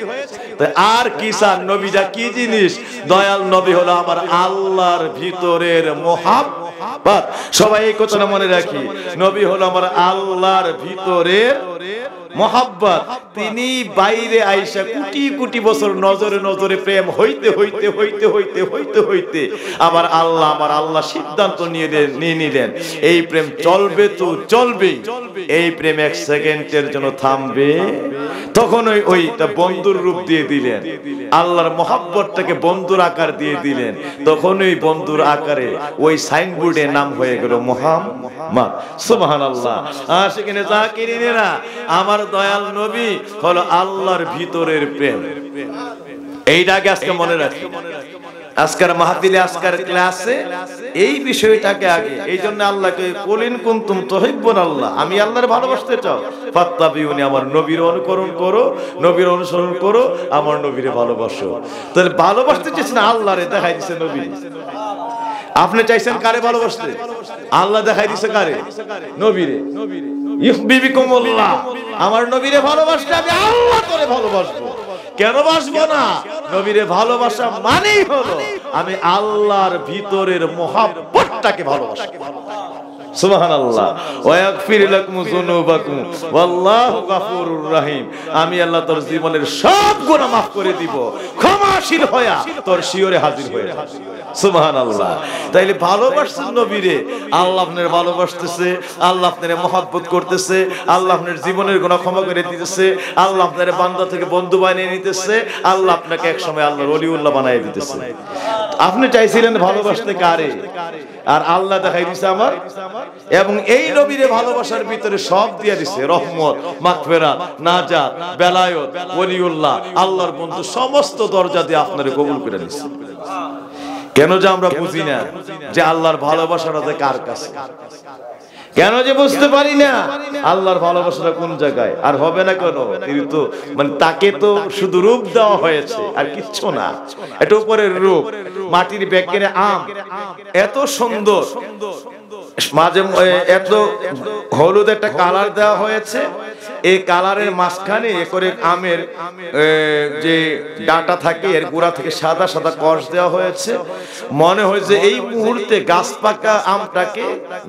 আর কি স্যার, নবীটা কি জিনিস? দয়াল নবী হলো আমার আল্লাহর ভিতরের মুহাব্বত। সবাই এই কথাটা মনে রাখি, নবী হলো আমার আল্লাহর ভিতরের মহব্বত। তিনি বাইরে আইসা কোটি কোটি বছর নজরে নজরে প্রেম হইতে হইতে হইতে হইতে হইতে হইতে আমার আল্লাহ সিদ্ধান্ত নিয়ে নিলেন, এই প্রেম চলবে তো চলবে, এই প্রেম 1 সেকেন্ডের জন্য থামবে। তখন ওইটা বন্ধুর রূপ দিয়ে দিলেন, আল্লাহর মহব্বতটাকে বন্ধুর আকার দিয়ে দিলেন। তখন ওই বন্ধুর আকারে ওই সাইনবোর্ডে নাম হয়ে গেল মুহাম্মদ। সুবহানাল্লাহ। আশিকিনে জাকিরিনেরা, আমার দয়াল নবী হলো আল্লাহর ভিতরের প্রেম। এইটাকে আজকে মনে রাখি। আজকের মাহফিলে, আজকের ক্লাসে এই বিষয়টাকে আগে, এই জন্য আল্লাহকে কুলিন কুনতুম তুহিব্বুনাল্লাহ, আমি আল্লাহর ভালোবাসতে চাও, ফাত্তাবিউনি, আমার নবীর অনুকরণ করো, নবীর অনুসরণ করো, আমার নবীরে ভালোবাসো। তাহলে ভালোবাসতে চাইছেন আল্লাহরে, দেখাই দিছে নবী। আপনি চাইছেন কারে ভালোবাসতে? আল্লাহ দেখাই দিছে কারে? নবীরে। ইউহিব্বুকুমুল্লাহ, আমার নবীরে ভালোবাসলে আমি আল্লাহ করে ভালোবাসবো। কেন বাসবো না? নবীরে ভালোবাসা মানেই হলো আমি আল্লাহর ভিতরের মহব্বতটাকে ভালোবাসি। সুবহানাল্লাহ। ওয়া ইয়াগফির লাকুম যুনুবাকুম ওয়াল্লাহু গফুরুর রহিম। আমি আল্লাহ তোর জীবনের সব গুনাহ মাফ করে দিব, ক্ষমাশীল হয়া তোর শিয়রে হাজির হয়ে যাব। সুবহানাল্লাহ। তাইলে ভালোবাসছেন নবীরে, আল্লাহ আপনার ভালোবাসতেছে, আল্লাহ আপনার মহব্বত করতেছে, আল্লাহ আপনার জীবনের গুনাহ ক্ষমা করে দিতেছে, আল্লাহ আপনার বান্দা থেকে বন্ধু বানিয়ে নিতেছে, আল্লাহ আপনাকে এক সময় আল্লাহর ওলিউল্লাহ বানিয়ে দিতেছে। আপনি চাইছিলেন ভালোবাসতে কারে, আর আল্লাহ দেখাই দিছে আমার। এবং এই নবীরে ভালোবাসার ভিতরে সব দিয়ে দিছে, রহমত, মাগফিরাত, নাজাত, বেলায়েত, ওলিউল্লাহ, আল্লাহর বন্ধু, সমস্ত দরজা দিয়ে আপনারে কবুল করে দিছে। কেন যে আমরা বুঝি না যে আল্লাহর ভালোবাসাটা কার কাছে, কেন যে বুঝতে পারি না আল্লাহর ভালোবাসাটা কোন জায়গায়। আর হবে না কেন, তিনি তো মানে তাকে তো শুধু রূপ দেওয়া হয়েছে আর কিচ্ছু না, এটা উপরের রূপ। মাটির ব্যাগের আম এত সুন্দর, মাঝে এত হলুদ একটা কালার দেওয়া হয়েছে, এই কালারের মাঝখানে করে আমের যে ডাটা থাকে এর গোড়া থেকে সাদা সাদা কষ দেওয়া হয়েছে। মনে হয় যে এই মুহূর্তে গাছ পাকা আমটাকে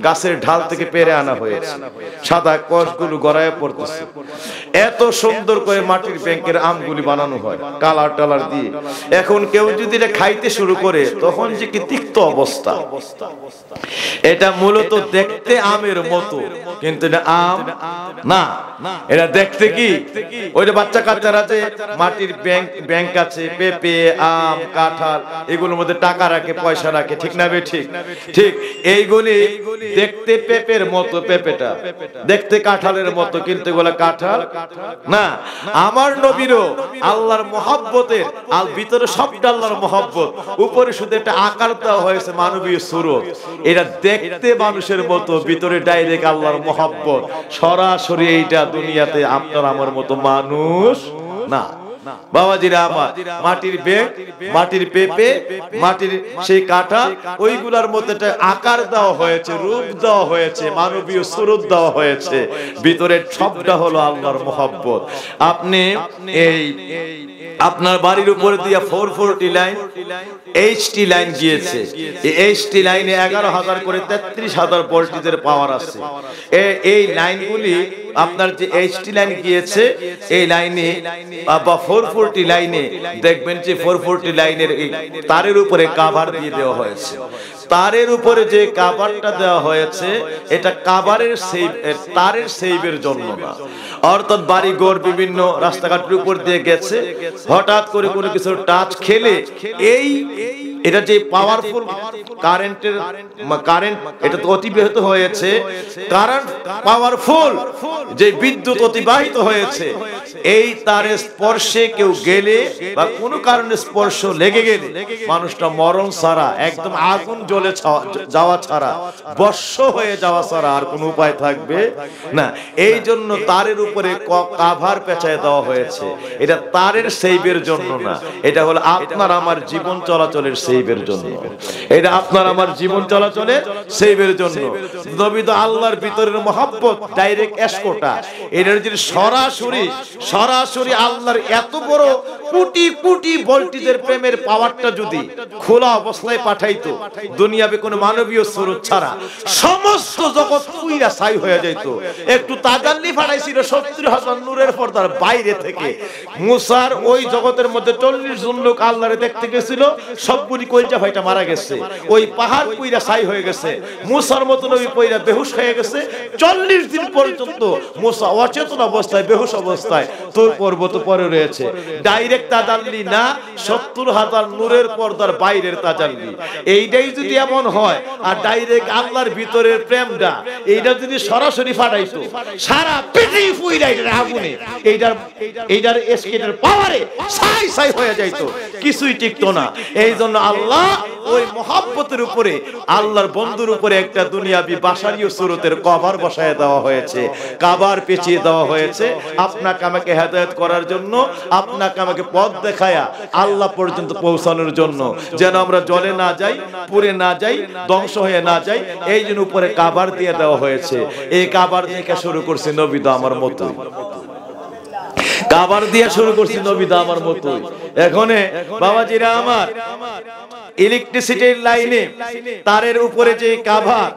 গাছের ঢাল থেকে পেরে আনা হয়েছে, সাদা কষগুলো গড়ায় পড়তেছে। এত সুন্দর করে মাটির ব্যাংকের আমগুলি বানানো হয় কালার টালার দিয়ে। এখন কেউ যদি এটা খাইতে শুরু করে তখন যে কি তিক্ত অবস্থা। এটা মূলত দেখতে আমের মতো, কিন্তু এটা আম না, এটা দেখতে কি ওই যে বাচ্চা কাচ্চারা যে মাটির ব্যাংক আছে, পেঁপে, আম, কাঁঠাল, এগুলোর মধ্যে টাকা রাখে, পয়সা রাখে, ঠিক না বে ঠিক? ঠিক এইগুলি দেখতে পেঁপের মতো, পেঁপেটা দেখতে কাঁঠালের মতো, কিন্তু এগুলা কাঁঠাল না। আমার নবীরও আল্লাহর মহব্বতের আর ভিতরে সবটা আল্লাহর মহব্বত, উপরে শুধু একটা আকার দেওয়া হয়েছে মানবীয় সুরত। এটা দেখতে মানুষের মতো, ভিতরে ডাইরেক্ট আল্লাহর মহব্বত। সরাসরি এইটা দুনিয়াতে আপনার আমার মতো মানুষ না। বাবাজিরা আমার, মাটির ব্যাগ, মাটির পেঁপে, মাটির সেই কাঁঠাল, ওইগুলার মধ্যে একটা আকার দেওয়া হয়েছে, রূপ দেওয়া হয়েছে, মানবীয় সুরত দেওয়া হয়েছে, ভিতরের সবটা হলো আল্লাহর মহব্বত। আপনি এই আপনার বাড়ির উপরে দিয়া 440 লাইন HT লাইন গিয়েছে, এই HT লাইনে 11,000 করে 33,000 ভোল্টেজের পাওয়ার আছে। এই লাইনগুলি আপনার যে HT লাইন গিয়েছে, এই লাইনে বা 440 লাইনে দেখবেন যে 440 লাইনের তারের উপরে কভার দিয়ে দেওয়া হয়েছে। তারের উপরে যে কভারটা দেওয়া হয়েছে এটা কভারের সেভ, তারের সেভের জন্য না। অর্থাৎ বাড়ি ঘর বিভিন্ন রাস্তাঘাটের উপর দিয়ে গেছে, হঠাৎ করে কোনো কিছু টাচ খেলে এই এটা যে পাওয়ারফুল কারেন্ট এটা তো অতিবাহিত হয়েছে, কারেন্ট পাওয়ারফুল যে বিদ্যুৎ অতিবাহিত হয়েছে, এই তারের স্পর্শে কেউ গেলে বা কোনো কারণে স্পর্শ লেগে গেলে মানুষটা মরণ ছাড়া, একদম আগুন জ্বলে যাওয়া ছাড়া, বর্ষ হয়ে যাওয়া ছাড়া আর কোনো উপায় থাকবে না। এই জন্য তারের উপরে কভার পেঁচায় দেওয়া হয়েছে। এটা তারের সেভের জন্য না, এটা হলো আপনার আমার জীবন চলাচলের সেভের জন্য। এটা আপনার আমার জীবন চলাচলের সেভের জন্য। নবী তো আল্লাহর ভিতরের মহব্বত ডাইরেক্ট এসকোটা, এটা যদি সরাসরি আল্লাহর এত বড় কোটি কোটি ভোল্টেজের প্রেমের পাওয়ারটা যদি খোলা অবস্থায় পাঠাইতো, দুনিয়াবে কোনো মানবীয় স্বরূপ ছাড়া সমস্ত জগৎ পুইরা ছাই হয়ে যেত। একটু তাজাল্লি পাঠাইছিল 70,000 নূরের পর্দার বাইরে থেকে। মুসার ওই জগতের মধ্যে 40 জন লোক আল্লাহরে দেখতে গেছিল, সবগুলি কলজা ভাইটা মারা গেছে, ওই পাহাড় পুইরা ছাই হয়ে গেছে। মুসার মতো নবী পুইরা বেহুশ হয়ে গেছে। 40 দিন পর্যন্ত মুসা অচেতন অবস্থায়, বেহুশ অবস্থায় তোর পর্বত পরে রয়েছে। ডাইরেক্ট তাজাল্লি না, 70,000 নূরের পর্দার বাইরের তাজাল্লি। এইটাই যদি এমন হয়, আর ডাইরেক্ট আল্লাহর ভিতরের প্রেমটা এইটা যদি সরাসরি ফাটাইতো, সারা পৃথিবী পুইরা এটা আগুনে, এইটার এসকেটার পাওয়ারে ছাই ছাই হয়ে যাইতো, কিছুই টিকতো না। এই জন্য আল্লাহ ওই মহব্বতের উপরে, আল্লাহর বন্ধুর উপরে একটা দুনিয়াবি বাশারীয় সুরতের কভার বসায় দেওয়া হয়েছে, কভার পেঁচিয়ে দেওয়া হয়েছে আপনাকে আমাকে হেদায়েত করার জন্য, আপনাকে আমাকে পথ দেখায়া আল্লাহ পর্যন্ত পৌঁছানোর জন্য, যেন আমরা জলে না যাই, পুড়ে না যাই, ধ্বংস হয়ে না যাই। এই জন্য উপরে কভার দিয়ে দেওয়া হয়েছে। এই কভার থেকে শুরু করছে নবী তো আমার মতোই, কভার দিয়ে শুরু করছি নবী তো আমার মতোই। এখন বাবাজিরা আমার, ইলেকট্রিসিটির লাইনে তারের উপরে যে কাভার,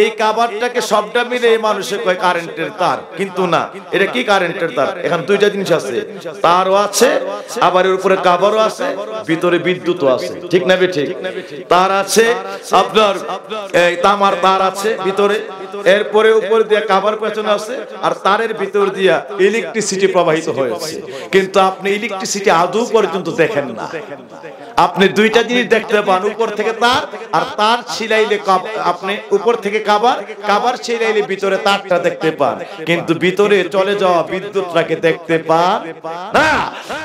এই কাভারটাকে সবটা মিলে মানুষে কয় কারেন্টের তার, কিন্তু না, এটা কি কারেন্টের তার? এখন দুইটা জিনিস আছে, তারও আছে আবার এর উপরে কাভারও আছে, ভিতরে বিদ্যুৎও আছে, ঠিক না ঠিক? তার আছে আপনার এই তামার তার আছে ভিতরে, এরপরে উপর দিয়ে কাভার পেছনে আছে, আর তারের ভিতর দিয়া ইলেকট্রিসিটি প্রবাহিত হয়েছে, কিন্তু আপনি ইলেকট্রিসিটি আদৌ পর্যন্ত দেখেন না। আপনি দুইটা জিনিস দেখতে পান, উপর থেকে তার, আর তার ছিলাইলে আপনি উপর থেকে কাভার, কাভার ছিলাইলে ভিতরে তারটা দেখতে পান, কিন্তু ভিতরে চলে যাওয়া বিদ্যুৎটাকে দেখতে পান না।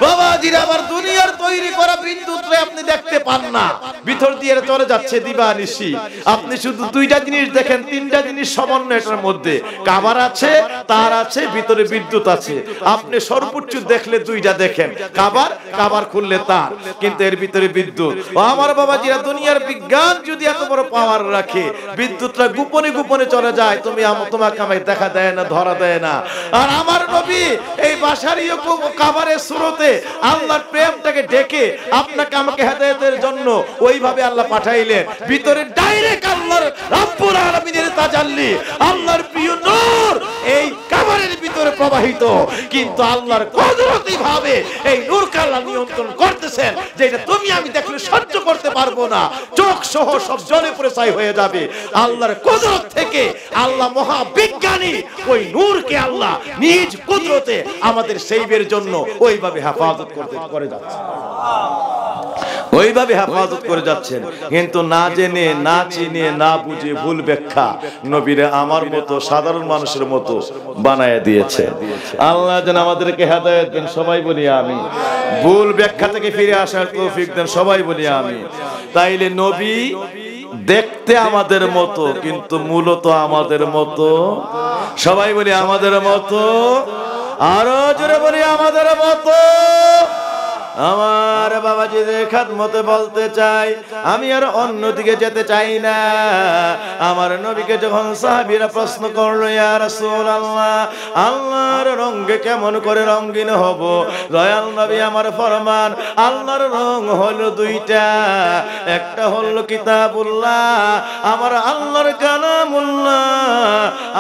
বাবাজিরা আবার দুনিয়ার তৈরি করা বিদ্যুৎটা আপনি দেখতে পান না, ভিতর দিয়ে চলে যাচ্ছে দিবানিশি। আপনি শুধু দুইটা জিনিস দেখেন, তিনটা জিনিস সমন্বয় এটার মধ্যে, কাভার আছে, তার আছে, ভিতরে বিদ্যুৎ আছে। আপনি সর্বোচ্চ দেখলে দুইটা দেখেন, কাভার, কাভার খুললে তার, কিন্তু এর ভিতরে বিদ্যুৎ। ও আমার বাবাজিরা, দুনিয়ার বিজ্ঞান যদি এত বড় পাওয়ার রাখে, বিদ্যুৎটা গোপনে গোপনে চলে যায়, তুমি তোমাকে আমায় দেখা দেয় না, ধরা দেয় না। আর আমার নবী এই বাশারীয় কাভারের সুরতে আল্লাহর প্রেমটাকে ডেকে আপনাকে আমাকে হেদায়েতের জন্য ওইভাবে আল্লাহ পাঠাইলেন, ভিতরে ডাইরেক্ট আল্লাহর রাব্বুল আলামিনের তাজাল্লি, আল্লাহর প্রিয় নূর এই কাভারের ভিতরে প্রবাহিত, কিন্তু আল্লাহর কুদরতি ভাবে এই নূরকে আল্লাহ নিয়ন্ত্রণ করতেছেন, যেটা তুমি আমি দেখলে সহ্য করতে পারবো না, চোখ সহ সব জলে পড়ে ছাই হয়ে যাবে। আল্লাহর কুদরত থেকে আল্লাহ মহাবিজ্ঞানী ওই নূরকে আল্লাহ নিজ কুদরতে আমাদের সেইবের জন্য ওইভাবে হেফাজত করে যাচ্ছে, ওইভাবে হেফাজত করে যাচ্ছেন। কিন্তু না জেনে, না চিনে, না বুঝে ভুল ব্যাখ্যা নবীরে আমার মতো সাধারণ মানুষের মতো বানায় দিয়েছে। আল্লাহ যেন আমাদেরকে হেদায়েত দেন, সবাই বলি আমি। ভুল ব্যাখ্যা থেকে ফিরে আসার তৌফিক দেন, সবাই বলি আমি। তাইলে নবী দেখতে আমাদের মতো, কিন্তু মূলত আমাদের মতো, সবাই বলি আমাদের মতো, আরো জোরে বলি আমাদের মতো। আমার বাবাজিদের খাদমতে বলতে চাই, আমি আর অন্যদিকে যেতে চাই না। আমার নবীকে যখন সাহাবীরা প্রশ্ন করলো, ইয়া রাসূলুল্লাহ, আল্লাহর রঙে কেমন করে রঙিন হব? দয়াল নবী আমার ফরমান, আল্লাহর রং হলো দুইটা, একটা হলো কিতাবুল্লাহ, আমার আল্লাহর কালামুল্লাহ,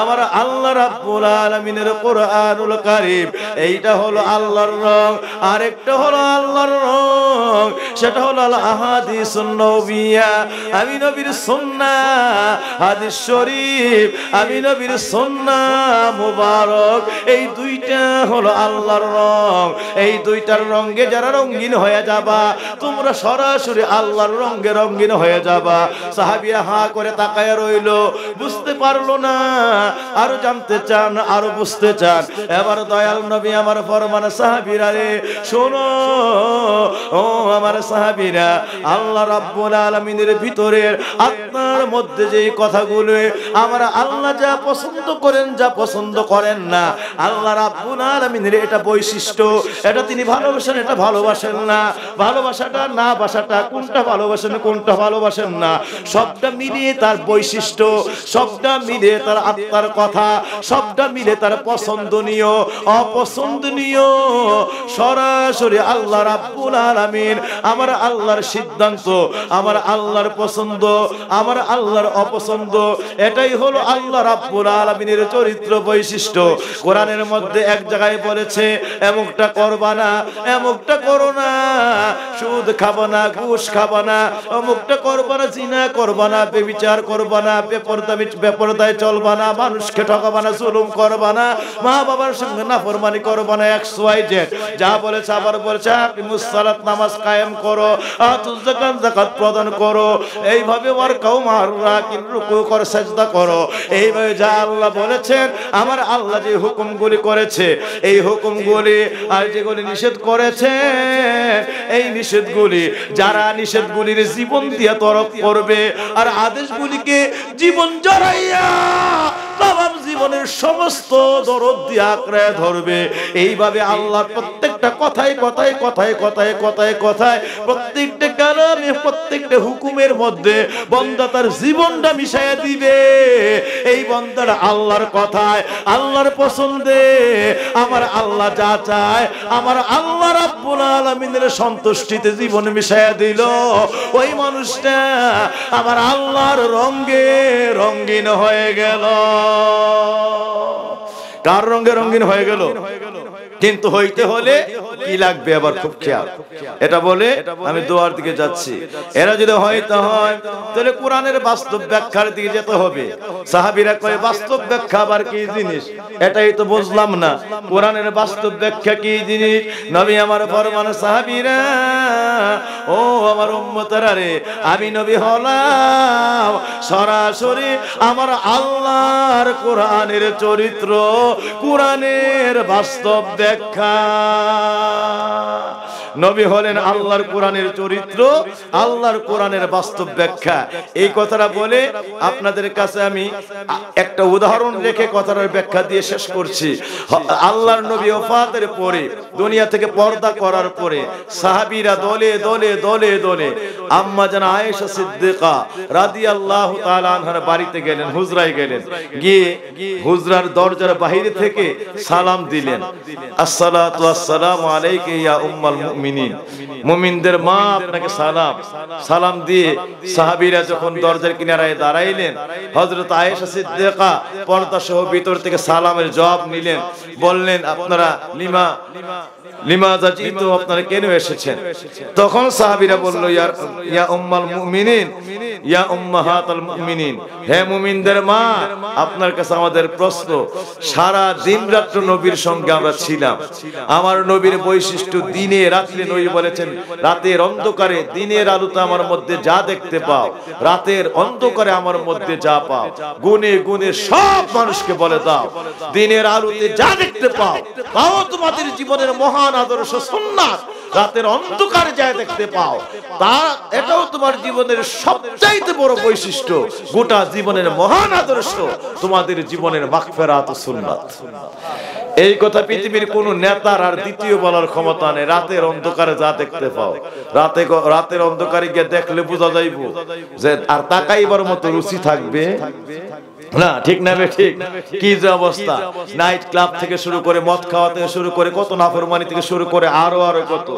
আমার আল্লাহ রাব্বুল আলামিনের কোরআনুল কারীম, এইটা হলো আল্লাহর রং। আরেকটা হলো আল্লাহর রং, সেটা হলো আল আহাদিসুন নবিয়্যা, আমি নবীর সুন্নাহ, হাদিস শরীফ, আমি নবীর সুন্নাহ মুবারক, এই দুইটা হলো আল্লাহর রং। এই দুইটার রঙে যারা রঙিন হয়ে যাবা, তোমরা সরাসরি আল্লাহর রঙে রঙিন হয়ে যাবা। সাহাবীরা হা করে তাকায় রইল, বুঝতে পারলো না, আরো জানতে চান, আরো বুঝতে চান। এবার দয়াল নবী আমার ফরমান, সাহাবীরা রে শোনো, ও আমার সাহাবীরা, আল্লাহ রাব্বুল আলামিনের ভিতরের আত্মার মধ্যে যে কথাগুলো আমার আল্লাহ যা পছন্দ করেন, যা পছন্দ করেন না, আল্লাহ রাব্বুল আলামিনের এটা বৈশিষ্ট্য, এটা তিনি ভালোবাসেন, এটা ভালোবাসেন না। ভালোবাসাটা না বাসাটা, কোনটা ভালোবাসেন, কোনটা ভালোবাসেন না, সবটা মিলিয়ে তার বৈশিষ্ট্য, সবটা মিলিয়ে তার আত্মার কথা, সবটা মিলে তার পছন্দনীয়, অপছন্দনীয়, সরাসরি আল্লাহ রাব্বুল আলামিন, আমার আল্লাহর সিদ্ধান্ত, আমার আল্লাহর পছন্দ, আমার আল্লাহর অপছন্দ, এটাই হলো আল্লাহ রাব্বুল আলামিনের চরিত্র বৈশিষ্ট্য। কোরআনের মধ্যে এক জায়গায় বলেছে, এমনটা করবা না, এমনটা করো না, সুদ খাবা না, ঘুষ খাবা না, অমুকটা করবা না, জিনা করবা না, বেবিচার করবা না, বেপরদায় চলবা না, মানুষকে ঠকাবা না, জুলুম করবা না, মা বাবার সঙ্গে নাফরমানি করবা না, XYZ যা বলেছে। আবার বলেছে আকিমুস-সালাত, নামাজ কায়েম করো, আতুজ যাকাত প্রদান করো, এইভাবে ওয়ারকাউ মা'আর রাকিন, রুকু করো, সিজদা করো, এইভাবে যা আল্লাহ বলেছেন, আমার আল্লাহ যে হুকুমগুলি করেছে, এই হুকুমগুলি আর যেগুলি নিষেধ করেছে, এই নিষেধগুলি, যারা নিষেধগুলির জীবন দিয়ে তরক করবে আর আদেশগুলিকে জীবন জড়াইয়া তামাম জীবনের সমস্ত দরদ দিয়ে আঁকড়ে ধরবে, এইভাবে আল্লাহ প্রত্যেকটা একটা কথায় কথায় কথায় কথায় কথায় কথায় প্রত্যেকটা কালামে প্রত্যেকটা হুকুমের মধ্যে বান্দা তার জীবনটা মিশাইয়া দিবে। এই বান্দাটা আল্লাহর কথায়, আল্লাহর পছন্দে, আমার আল্লাহ যা চায়, আমার আল্লাহ রাব্বুল আলামিনের সন্তুষ্টিতে জীবন মিশাইয়া দিল। ওই মানুষটা আমার আল্লাহর রঙে রঙিন হয়ে গেল। কার রঙে রঙিন হয়ে গেল? কিন্তু হইতে হলে কি লাগবে আবার খুব খেয়াল। এটা বলে আমি দোয়ার দিকে যাচ্ছি। এরা যদি হইতে হয় তাহলে কোরআনের বাস্তব ব্যাখ্যার দিকে যেতে হবে। সাহাবীরা কয় বাস্তব ব্যাখ্যা আবার কি জিনিস? এটাই তো বুঝলাম না, কোরআনের বাস্তব ব্যাখ্যা কি জিনিস? নবী আমার ফরমান, সাহাবীরা ও আমার উম্মতেরা রে, আমি নবী হলাম সরাসরি আমার আল্লাহর কোরআনের চরিত্র, কোরআনের বাস্তব ব্যাখ্যা। নবী হলেন আল্লাহর কোরআনের চরিত্র, আল্লাহর কোরআনের বাস্তব ব্যাখ্যা। এই কথাটা বলে আপনাদের কাছে আমি একটা উদাহরণ রেখে কথাটার ব্যাখ্যা দিয়ে শেষ করছি। আল্লাহর নবী ওফাতের পরে, দুনিয়া থেকে পর্দা করার পরে সাহাবীরা দলে দলে দলে দলে আম্মা জান আয়েশা সিদ্দিকা রাদিয়াল্লাহু তাআলা আনহার বাড়িতে গেলেন, হুজরায় গেলেন। গিয়ে হুজরার দরজার বাইরে থেকে সালাম দিলেন, আসসালাতু ওয়াসসালামু আলাইকা ইয়া উম্মাল মুমিনিন, মুমিনদের মা আপনাকে সালাম। সালাম দিয়ে সাহাবীরা যখন দরজার কিনারায় দাঁড়াইলেন, হযরত আয়েশা সিদ্দিকা পর্দা সহ ভিতর থেকে সালামের জবাব নিলেন, বললেন আপনারা লিমাযা জিতু, আপনারা কেন এসেছেন? তখন সাহাবীরা বলল, ইয়া উম্মাল মুমিনিন, ইয়া উম্মাহাতাল মুমিনিন, হে মুমিনদের মা, আপনার কাছে আমাদের প্রশ্ন। সারা দিন রাত্র নবীর সঙ্গে আমরা ছিলাম। আমার নবীর বৈশিষ্ট্য দিনে রাত্রে, নবী বলেছেন রাতের অন্ধকারে দিনের আলোতে আমার মধ্যে যা দেখতে পাও, রাতের অন্ধকারে আমার মধ্যে যা পাও, গুনে গুনে সব মানুষকে বলে দাও। দিনের আলোতে যা দেখতে পাও তাও তোমাদের জীবনের মহান আদর্শ সুন্নাত, রাতের অন্ধকারে যা দেখতে পাও তা এটাও তোমার জীবনের সবচাইতে বড় বৈশিষ্ট্য, গোটা জীবনের মহান আদর্শ তোমাদের জীবনের মাগফিরাত ও সুন্নাত। এই কথা পৃথিবীর কোন নেতার আর দ্বিতীয় বলার ক্ষমতা নেই। রাতের অন্ধকারে যা দেখতে পাও, রাতের অন্ধকারে গিয়ে দেখলে বোঝা যাইব যে আর তাকাইবার মতো রুচি থাকবে না, ঠিক না? ঠিক কি যে অবস্থা, নাইট ক্লাব থেকে শুরু করে মদ খাওয়া থেকে শুরু করে কত নাফরমানি থেকে শুরু করে আরো আরো কত।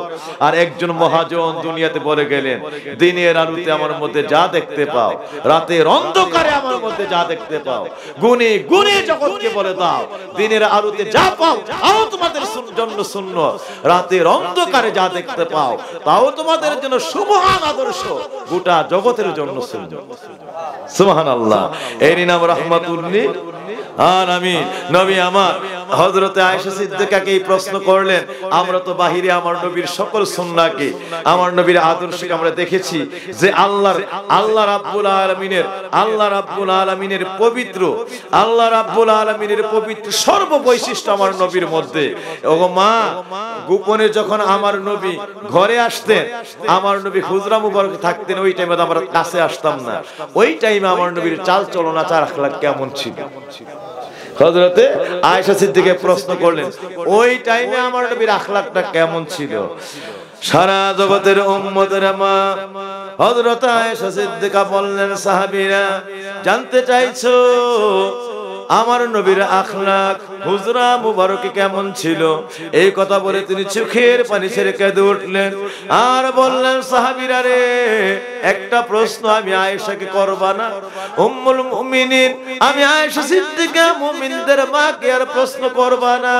আর একজন মহাজন দুনিয়াতে বলে গেলেন, দিনের আলোতে আমার মধ্যে যা দেখতে পাও, রাতের অন্ধকারে আমার মধ্যে যা দেখতে পাও, গুনে গুনে জগৎকে বলে দাও, দিনের আলোতে যা পাও তাও তোমাদের জন্য সুন্নাত, রাতের অন্ধকারে যা দেখতে পাও তাও তোমাদের জন্য সুবহান আদর্শ, গোটা জগতের জন্য সুন্নাত। সুবহানাল্লাহ। এর নাম রাহমাতুল লিল আলামিন। নবী আমার হযরতে আয়েশা সিদ্দিকাকে এই প্রশ্ন করলেন, আমরা তো বাহিরে আমার নবীর সকল সুন্নাহকে, আমার নবীর আদর্শকে আমরা দেখেছি যে আল্লাহ রাব্বুল আলামিনের পবিত্র, আল্লাহ রাব্বুল আলামিনের পবিত্র সর্ব বৈশিষ্ট্য আমার নবীর মধ্যে। ওগো মা, গোপনে যখন আমার নবী ঘরে আসতেন, আমার নবী হুজরা মুবারক থাকতেন, ওই টাইমে আমরা কাছে আসতাম না। ওই টাইমে আমার নবীর চাল চলন আচার আখলাক কেমন ছিল? হযরতে আয়েশা সিদ্দিকা প্রশ্ন করলেন, ওই টাইমে আমার নবীর আখলাকটা কেমন ছিল? সারা জগতের উম্মতের মা হযরত আয়েশা সিদ্দিকা বললেন, সাহাবীরা জানতে চাইছো আমার নবীর আখলাক হুজরা মুবারকে কেমন ছিল? এই কথা বলে তিনি চোখের পানি ছেড়ে কেঁদে উঠলেন আর বললেন, সাহাবীরা রে, একটা প্রশ্ন আমি আয়েশাকে করবা না? উম্মুল মুমিনিন, আমি আয়েশা সিদ্দিকা মুমিনদের মাকে আর প্রশ্ন করবা না?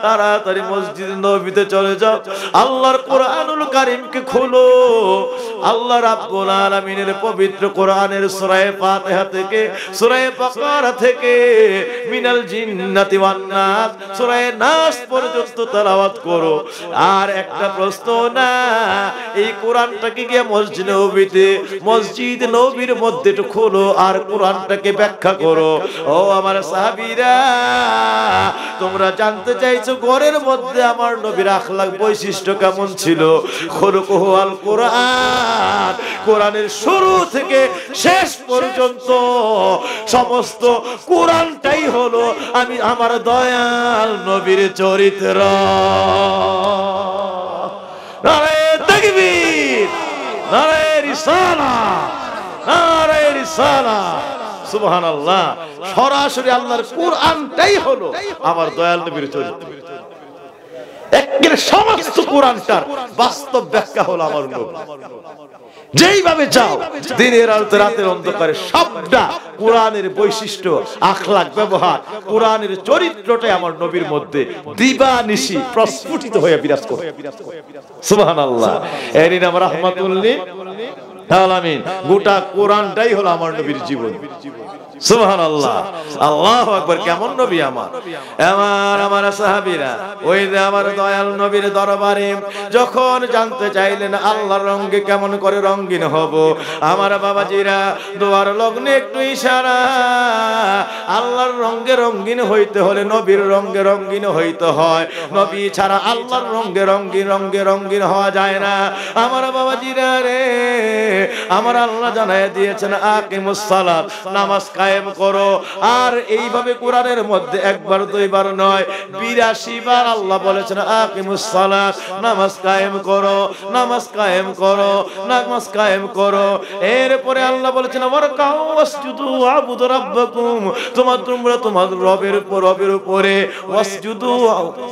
তাড়াতাড়ি মসজিদ নববীতে চলে যাও, আল্লাহর কোরআনুল কারীমকে খোলো, আল্লাহ রাব্বুল আলামিনের পবিত্র কোরআনের সূরা ফাতিহা থেকে, সূরা বাকারা থেকে, মিনাল জিন্নাতি ওয়ান নাস, সূরা নাস পর্যন্ত তেলাওয়াত করো। আর একটা প্রশ্ন না, এই কোরআনটাকে গিয়ে মসজিদ নববীর মধ্যে একটু খোলো আর কোরআনটাকে ব্যাখ্যা করো। ও আমার সাহাবীরা, তোমরা জানতে চাইছো গেছো ঘরের মধ্যে আমার নবীর আখলাক বৈশিষ্ট্য কেমন ছিল। খুলুকুহু আল কোরআন, কোরআনের শুরু থেকে শেষ পর্যন্ত সমস্ত কোরআনটাই হলো আমি আমার দয়াল নবীর চরিত্র। নারে তাকবীর, নারে রিসালাত, নারে রিসালাত, সুবহানাল্লাহ। সরাসরি আল্লাহর কোরআনটাই হলো আমার দয়াল নবীর চরিত্র। একের সমস্ত কোরআনটার বাস্তব ব্যাখ্যা হলো আমার নবী। যেইভাবে চাও দিনের আলোতে রাতের অন্ধকারে সবটা কোরআনের বৈশিষ্ট্য, আখলাক, ব্যবহার, কোরআনের চরিত্রটাই আমার নবীর মধ্যে দিবানিশি প্রস্ফুটিত হয়ে বিরাজ করে। সুবহানাল্লাহ। এরই নাম রাহমাতুল লিল আলামিন। গোটা কোরআনটাই হলো আমার নবীর জীবন। সুবহানাল্লাহ, আল্লাহু আকবার। কেমন নবী আমার! আমার সাহাবীরা ওই যে আমার দয়াল নবীর দরবারে যখন জানতে চাইলেন আল্লাহর রঙে কেমন করে রঙিন হব, আমার বাবাজিরা দোয়ার লগ্নে একটু ইশারা, আল্লাহর রঙে রঙিন হইতে হলে নবীর রঙে রঙিন হইতে হয়। নবী ছাড়া আল্লাহর রঙে রঙিন হওয়া যায় না। আমার বাবাজিরা রে, আমার আল্লাহ জানায় দিয়েছেন আকিমুস সালাত, নামাজ কায়েম করো। আর এইভাবে কোরআনের মধ্যে একবার দুইবার নয় 82 বার আল্লাহ বলেছেন আকিমুস সালাত, নামাজ কায়েম করো, নামাজ কায়েম করো, নামাজ কায়েম করো। এরপরে আল্লাহ বলেছেন ওয়ারকাউ ওয়াসজুদু ওয়াবুদু রাব্বাকুম, তোমরা তোমার রবের উপরে ওয়াসজুদু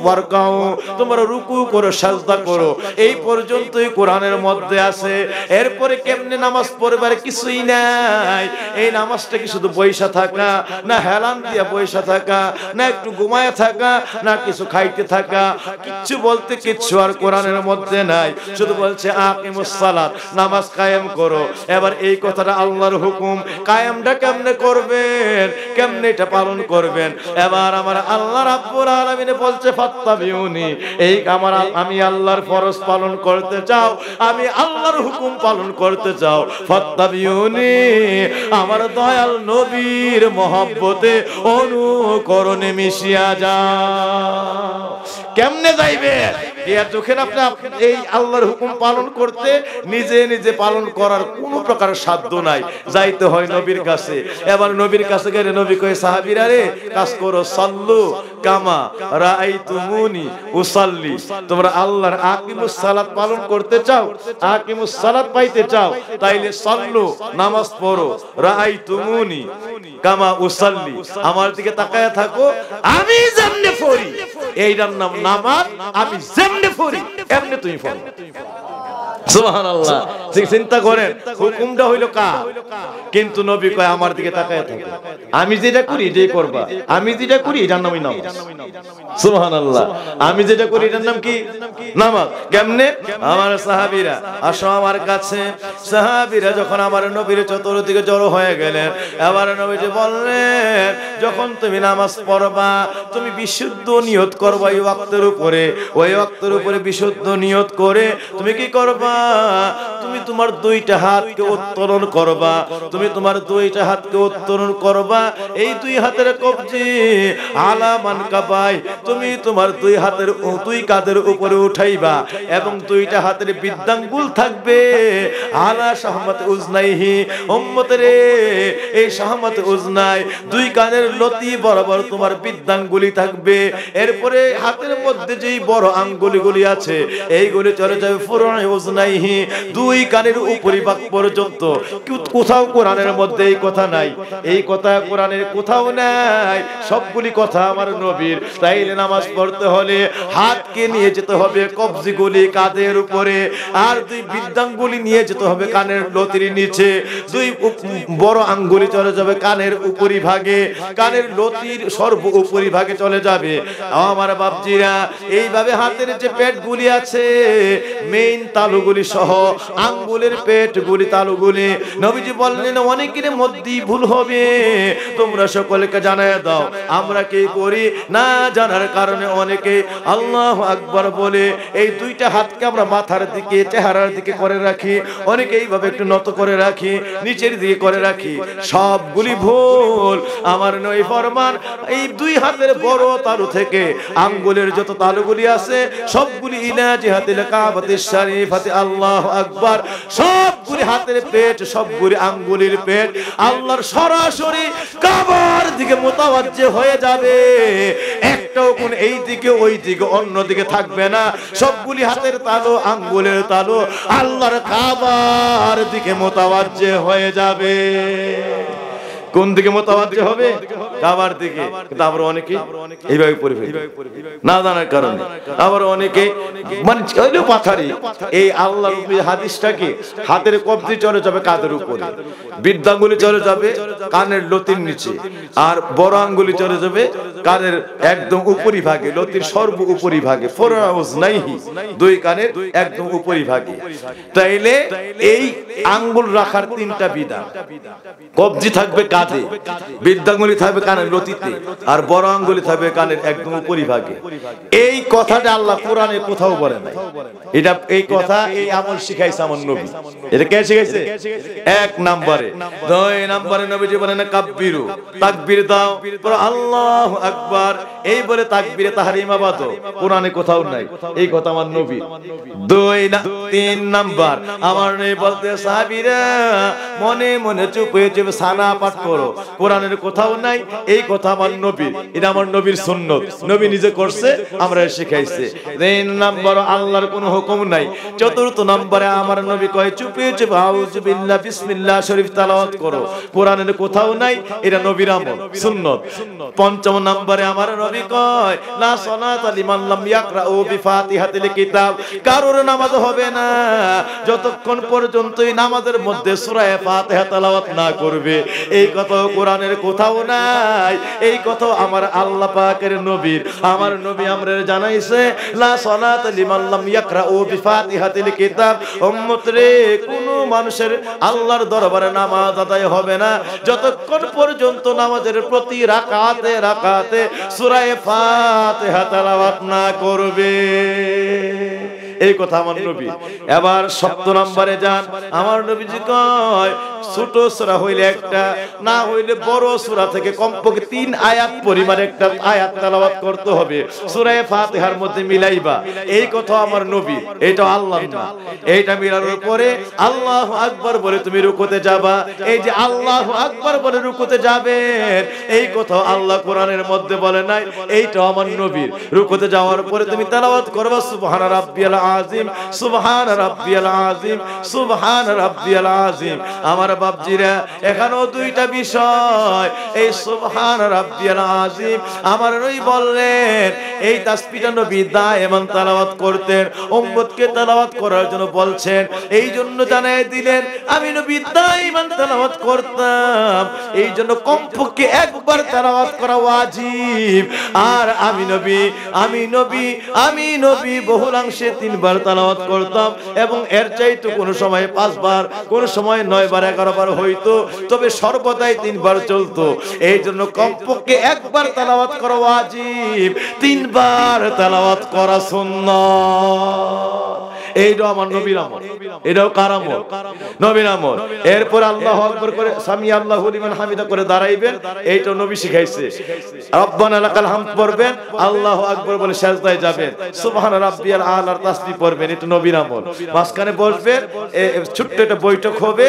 ওয়ারকাউ, তোমরা রুকু করো, সাজদা করো। এই পর্যন্তই কোরআনের মধ্যে আছে। এরপরে কেমনে নামাজ পড়বার কিছুই নাই। এই নামাজটা কি শুধু বইসা থাকা, না হেলান দিয়া বইসা থাকা, না একটু ঘুমায় থাকা, না কিছু খাইতে থাকা, কিচ্ছু বলতে কিচ্ছু আর কোরআনের মধ্যে নাই। শুধু বলছে আকিমুস সালাত, নামাজ কায়েম করো। এবার এই কথাটা আল্লাহর হুকুম, কায়েমটা কেমনে করবেন, কেমনে এটা পালন করবেন। এবার আমার আল্লাহ রাব্বুল আলামিন বলছে ফাত্তাবিউনি, এই আমি আল্লাহর ফরজ পালন করতে চাও, আমি আল্লাহর হুকুম পালন করতে চাও, ফাত্তাবিউনি, আমার দয়াল নবীর মহব্বতে অনুকরণে মিশিয়া যাও। কেমনে যাইবে? এর চোখের আপনার এই আল্লাহর হুকুম পালন করতে নিজে নিজে পালন করার কোনো প্রকার সাধ্য নাই, যাইতে হয় নবীর কাছে। এবার নবীর কাছে গেলে নবী কয় সাহাবীরা রে, কাজ করো, সাল্লু কামা রাআইতুমুনি উসাল্লি। তোমরা আল্লাহর আকিমুস সালাত পালন করতে চাও, আকিমুস সালাত পাইতে চাও, তাইলে সাল্লু, নামাজ পড়ো, রাআইতুমুনি কামা উসাল্লি, আমার দিকে তাকায়া থাকো, আমি যেমনে পড়ি, এইটার নাম নামাজ। আমি যেমনে পড়ি এমনি তুমি পড়ো। সুবহানাল্লাহ। চিন্তা করেন, হুকুমটা হইলো কার, কিন্তু নবী কয় আমার দিকে তাকায় থাকো, আমি যেটা করি এটাই করবা, আমি যেটা করি এটার নামই নামাজ। সুবহানাল্লাহ। আমি যেটা করি এটার নাম কি? নামাজ। কেমনে? আমার সাহাবীরা আসো আমার কাছে। সাহাবীরা যখন আমার নবীর চতুর্দিকে জড়ো হয়ে গেলেন, এবার নবীজি বললেন যখন তুমি নামাজ পড়বা তুমি বিশুদ্ধ নিয়ত করবা এই ওয়াক্তের উপরে, ওই ওয়াক্তের উপরে বিশুদ্ধ নিয়ত করে তুমি কি করবা? তুমি তোমার দুইটা হাতকে উত্তোলন করবা, তুমি তোমার দুইটা হাতকে উত্তোলন করবা, এই দুই হাতের কবজি আলা মানকাবাই, তুমি তোমার দুই কাঁধের উপরে উঠাইবা এবং দুইটা হাতের বৃদ্ধাঙ্গুল থাকবে আলা শাহমাত উজনাইহি, উম্মতের এই শাহমাত উজনাই, দুই কানের লতি বরাবর তোমার বৃদ্ধাঙ্গুলি থাকবে। এরপরে হাতের মধ্যে যেই বড় আঙ্গুলিগুলি আছে এইগুলি চলে যাবে ফুরুন উজনাইহি, দুই কানের উপরিভাগ পর্যন্ত। কোথাও কোরআনের মধ্যে এই কথা নাই, এই কথা কোরআনের কোথাও নাই, সবগুলি কথা আমার নবীর। তাইলে নামাজ পড়তে হলে হাতকে নিয়ে যেতে হবে কবজিগুলি কাঁধের উপরে, আর দুই বৃদ্ধাঙ্গুলি নিয়ে যেতে হবে কানের লতির নিচে, দুই বড় আঙ্গুলি চলে যাবে কানের উপরিভাগে, কানের লতির সর্ব উপরিভাগে চলে যাবে। আমার বাপজিরা এইভাবে হাতের যে পেটগুলি আছে মেইন তালুগুলি সহ আঙ্গুলের পেটগুলি তালুগুলি নবীজি বললেন অনেকের মধ্যেই ভুল হবে, তোমরা সকলকে জানায় দাও। আমরা কি করি না জানার কারণে অনেকে আল্লাহু আকবার বলে এই দুইটা হাতকে আমরা মাথার দিকে চেহারার দিকে করে রাখি, অনেকে এইভাবে একটু নত করে রাখি, নিচের দিকে করে রাখি, সবগুলি ভুল। আমার নবী ফরমান এই দুই হাতের বড় তালু থেকে আঙ্গুলের যত তালুগুলি আছে সবগুলি ইলা জিহাতিল কাবাতিশ শরীফাতি আল্লাহু আকবার, সবগুলি হাতের পেট সবগুলি আঙ্গুলের পেট আল্লাহর সরাসরি কাবার দিকে মুতাওয়াজ্জি হয়ে যাবে। একটাও কোন এই দিকে ওই দিকে অন্য দিকে থাকবে না, সবগুলি হাতের তালু আঙ্গুলের তালু আল্লাহর কাবার দিকে মুতাওয়াজ্জি হয়ে যাবে। কোন দিকে মুতাওয়াজ্জি হবে? কাবার দিকে। কিন্তু আমরা অনেকে এইভাবে পড়ে ফেলি না জানার কারণে। আবার অনেকে মানে পাথারি এই আল্লাহর হাদিসটাকে হাতের কবজি চলে যাবে কাঁধের উপরে, বৃদ্ধাঙ্গুলি চলে যাবে কানের লতির নিচে, আর বড় আঙ্গুলি চলে যাবে কানের একদম উপরি ভাগে, লতির সর্ব উপরি ভাগে, ফরাউজ নাইহি, দুই কানের একদম উপরি ভাগে। তাইলে এই আঙ্গুল রাখার তিনটা বিধান। কবজি থাকবে কাঁধে, বৃদ্ধাঙ্গুলি থাকবে কানের লতিতে, আর বড় আঙ্গুলি থাকবে কানের একদম উপরি ভাগে। এই কথাটা আল্লাহ কোরআনে কোথাও বলে নাই। এটা এই কথা এই আমল শিখাইছে আমার নবী। এটা কে শিখাইছে? এক নম্বরে। দুই নম্বরে নবীজি বলেন কাব্বিরু, তাকবীর দাও, আল্লাহু আকবার, এই বলে তাকবীরে তাহরিমা বাঁধো, কোরআনে কোথাও নাই। এই কথা আমার নবী। তিন নাম্বার আমার নবী বলতে সাহাবীরা মনে মনে চুপ হয়ে যাবে সানা পাঠ করো, কোরআনের কোথাও নাই। এই কথা আমার নবী, এটা আমার নবীর সুন্নত, নবী নিজে করছে, আমরা শিখাইছে। তিন নাম্বার আল্লাহর কোনো হুকুম নাই। চতুর্থ নম্বরে আমার নবী কয় চুপে চুপে আউযু বিল্লাহ বিসমিল্লাহ শরীফ তেলাওয়াত করো, কোরআনের কোথাও নাই, এটা নবীর আমল সুন্নত। পঞ্চম নম্বরে আমার নবী কয় লা সালাতা লিমান লাম ইয়াকরাউ বিফাতিহাতিল কিতাব, কারোর নামাজ হবে না যতক্ষণ পর্যন্ত এই নামাজের মধ্যে সূরা ফাতিহা তেলাওয়াত না করবে। এই কথা কোরআনের কোথাও নাই, এই কথা আমার আল্লাহ পাকের নবীর, আমার নবী আমরা জানাইছে লা সালাতা লিমান লাম ইয়াকরাউ বিফাতিহাতিল কিতাব। উম্মত রে, কোন মানুষের আল্লাহর দরবারে নামাজ আদায় হবে না যতক্ষণ পর্যন্ত নামাজের প্রতি রাকাতে রাকাতে সূরা ফাতিহা তেলাওয়াত না করবে। এই কথা আমার নবী। এবার 7 নম্বরে যান, আমার নবীজি কয় ছোট সূরা হইলে একটা, না হইলে বড় সূরা থেকে কমপক্ষে 3 আয়াত পরিমাণ একটা আয়াত তেলাওয়াত করতে হবে, সূরা ফাতিহার মধ্যে মিলাইবা। এই কথা আমার নবী, এটা আল্লাহ না। এইটা মিলানোর পরে আল্লাহু আকবার বলে তুমি রুকুতে যাবা। এই যে আল্লাহু আকবার বলে রুকুতে যাবেন, এই কথা আল্লাহ কোরআনের মধ্যে বলে নাই, এইটা আমার নবীর। রুকুতে যাওয়ার পরে তুমি তেলাওয়াত করবা সুবহান রাব্বিয়াল আযীম, সুবহান রাব্বিয়াল আযীম, সুবহান রাব্বিয়াল আযীম। আমার বাপজিরা, এখানেও দুইটা বিষয়। এই সুবহান রাব্বিয়াল আযীম আমার নবী বললেন, এই তাসবিহটা নবী দায়েমান তেলাওয়াত করতেন, উম্মতকে তেলাওয়াত করার জন্য বলছেন, এই জন্য জানাই দিলেন আমি নবী দায়েমান তেলাওয়াত করতাম, এই জন্য কমপক্ষে একবার তেলাওয়াত করা ওয়াজিব। আর আমি নবী বহুলাংশে 3 বার তেলাওয়াত করতাম, এবং এর চাইতে কোন সময় 5 বার, কোন সময় 9 বার 11 বার হইতো, তবে সর্বদাই 3 বার চলতো। এই জন্য কমপক্ষে একবার তেলাওয়াত করা ওয়াজিব, 3 বার তেলাওয়াত করা সুন্নাত। এইটাও আমার নবীর আমল, এটাও কার আমল? নবীর আমল। এরপর আল্লাহু আকবার করে সামি আল্লাহু লিমান হামিদা করে দাঁড়াইবেন, এইটাও নবী শিখাইছে। রব্বানা লাকাল হামদ পড়বেন, আল্লাহু আকবার বলে সিজদায় যাবেন, সুবহান রাব্বিয়াল আলার তাসবিহ পড়বেন, এটা নবীর আমল। মাঝখানে বসবেন, ছোট্ট একটা বৈঠক হবে,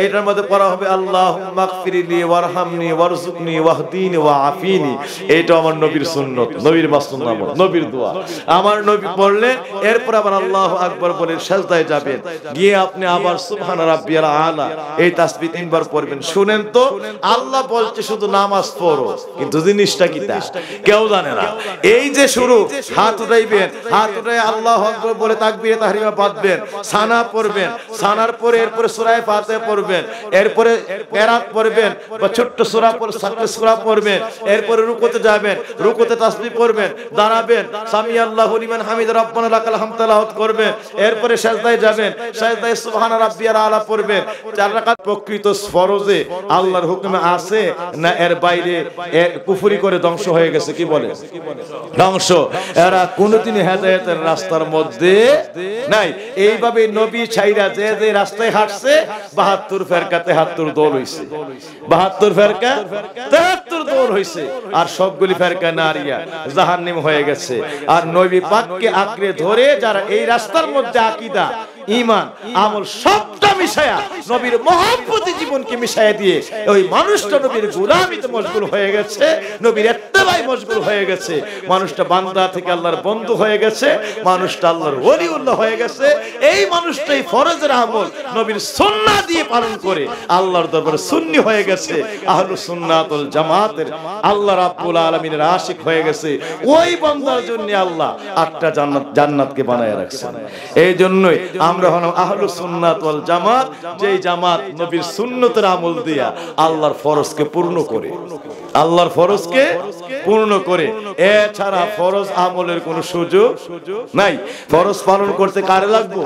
এইটার মধ্যে পড়া হবে আল্লাহুম্মা গফিরলি ওয়ারহামনি ওয়ারযুকনি ওয়াহদিনি ওয়াআফিনি। এইটাও আমার নবীর সুন্নত, নবীর মাসনুন আমল, নবীর দোয়া। আমার নবী পড়লেন, এরপর আবার আল্লাহু আকবার বলে সিজদায় যাবেন, গিয়ে আপনি আবার সুবহান রাব্বিয়াল আলা এই তাসবিহ 3 বার পড়বেন। শুনেন তো, আল্লাহ বলছে শুধু নামাজ পড়ো, কিন্তু জিনিসটা কি তা কেউ জানে না। এই যে শুরু, হাত উঠাইবেন, হাত উঠায় আল্লাহু আকবার বলে তাকবীরে তাহরিমা বাঁধবেন, সানা পড়বেন, সানার পরে এরপরে সূরা ফাতিহা পড়বেন, এরপরে কেরাত পড়বেন বা ছোট্ট সূরা সূরা পড়বেন, এরপরে রুকুতে যাবেন, রুকুতে তাসবিহ পড়বেন, দাঁড়াবেন, সামি আল্লাহু লিমান হামিদা রব্বানা লাকাল হামদ তেলাওয়াত করবেন, এরপরে সিজদায় যাবেন, সিজদায় সুবহান রাব্বিয়াল আলা পড়বেন। 4 রাকাত প্রকৃত ফরজে আল্লাহর হুকুমে আছে না এর বাইরে কুফরি করে ধ্বংস হয়ে গেছে? কি বলে ধ্বংস? এরা কোনদিনই হেদায়েতের রাস্তার মধ্যে নাই। এইভাবে নবী ছাইরা যে যে রাস্তায় হাঁটছে 72 ফেরকা 73 দল হইছে, 72 ফেরকা 73 দল হইছে। আর সবগুলি ফেরকা নারিয়া জাহান্নাম হয়ে গেছে। আর নবী পাককে আঁকড়ে ধরে যারা এই রাস্তার মধ্যে আকীদা, ঈমান, আমল সবটা মিশায়া নবীর মহব্বতে জীবনকে মিশায়া দিয়ে ওই মানুষটা নবীর গোলামিতে মশগুল হয়ে গেছে, নবীর ইত্তেবায় মশগুল হয়ে গেছে। মানুষটা বান্দা থেকে আল্লাহর বন্ধু হয়ে গেছে, মানুষটা আল্লাহর ওলিউল্লাহ হয়ে গেছে। এই মানুষটাই ফরজের আমল নবীর সুন্নাহ দিয়ে পালন করে আল্লাহর দরবারে সুন্নি হয়ে গেছে, আহলুস সুন্নাত ওয়াল জামাতের আল্লাহ রাব্বুল আলামিনের আশিক হয়ে গেছে। ওই বান্দার জন্য আল্লাহ 8টা জান্নাতকে বানায় রাখছেন। এই জন্যই আমরা হলাম আহলুস সুন্নাত ওয়াল জামাত, যেই জামাত নবীর সুন্নতের আমল দিয়া আল্লাহর ফরজকে পূর্ণ করে, আল্লাহর ফরজকে পূর্ণ করে। এছাড়া ফরজ আমলের কোনো সুযোগ নাই। ফরজ পালন করতে কারে লাগবো?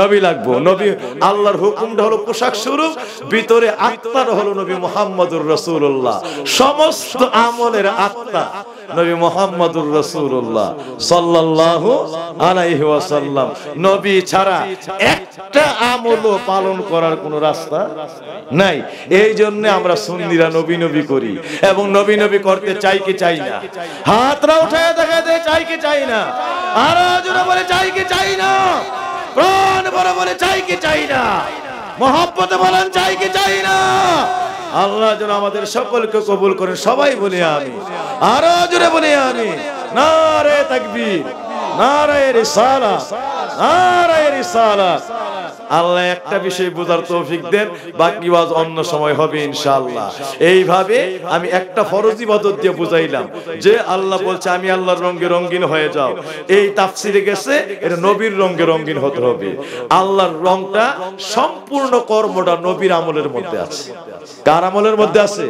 নবী লাগবো। নবী আল্লাহর হুকুমটা হলো পোশাক স্বরূপ, ভিতরে আত্মাটা হলো নবী মুহাম্মদুর রাসূলুল্লাহ। সমস্ত আমলের আত্মা নবী মুহাম্মদুর রাসূলুল্লাহ সাল্লাল্লাহু আলাইহি ওয়াসাল্লাম। নবী ছাড়া একটা আমলও পালন করার কোনো রাস্তা নাই। এই জন্য আমরা সুন্নিরা নবী নবী করি এবং নবী নবী করতে চাই কি চাই না? হাতরা উঠায় দেখা দেয় চাই কি চাই না? আর জোরে বলে চাই কি চাই না? প্রাণ ভরে বলে চাই কি চাই না? মহব্বতে বলেন চাই কি চাই না? আল্লাহ যেন আমাদের সকলকে কবুল করেন। সবাই বলি আমিন। আরো জোরে বলি আমিন। নারে তাকবীর, নারে রিসালাত, নারে রিসালাত। আল্লাহ একটা বিষয় বোঝার তৌফিক দেন, বাকি ওয়াজ অন্য সময় হবে ইনশাআল্লাহ। এইভাবে আমি একটা ফরজ ইবাদত দিয়ে বুঝাইলাম যে আল্লাহ বলছে আমি আল্লাহর রঙে রঙিন হয়ে যাও। এই তাফসিরে গেছে এটা নবীর রঙে রঙিন হতে হবে। আল্লাহর রংটা সম্পূর্ণ কর্মটা নবীর আমলের মধ্যে আছে। কার আমলের মধ্যে আছে?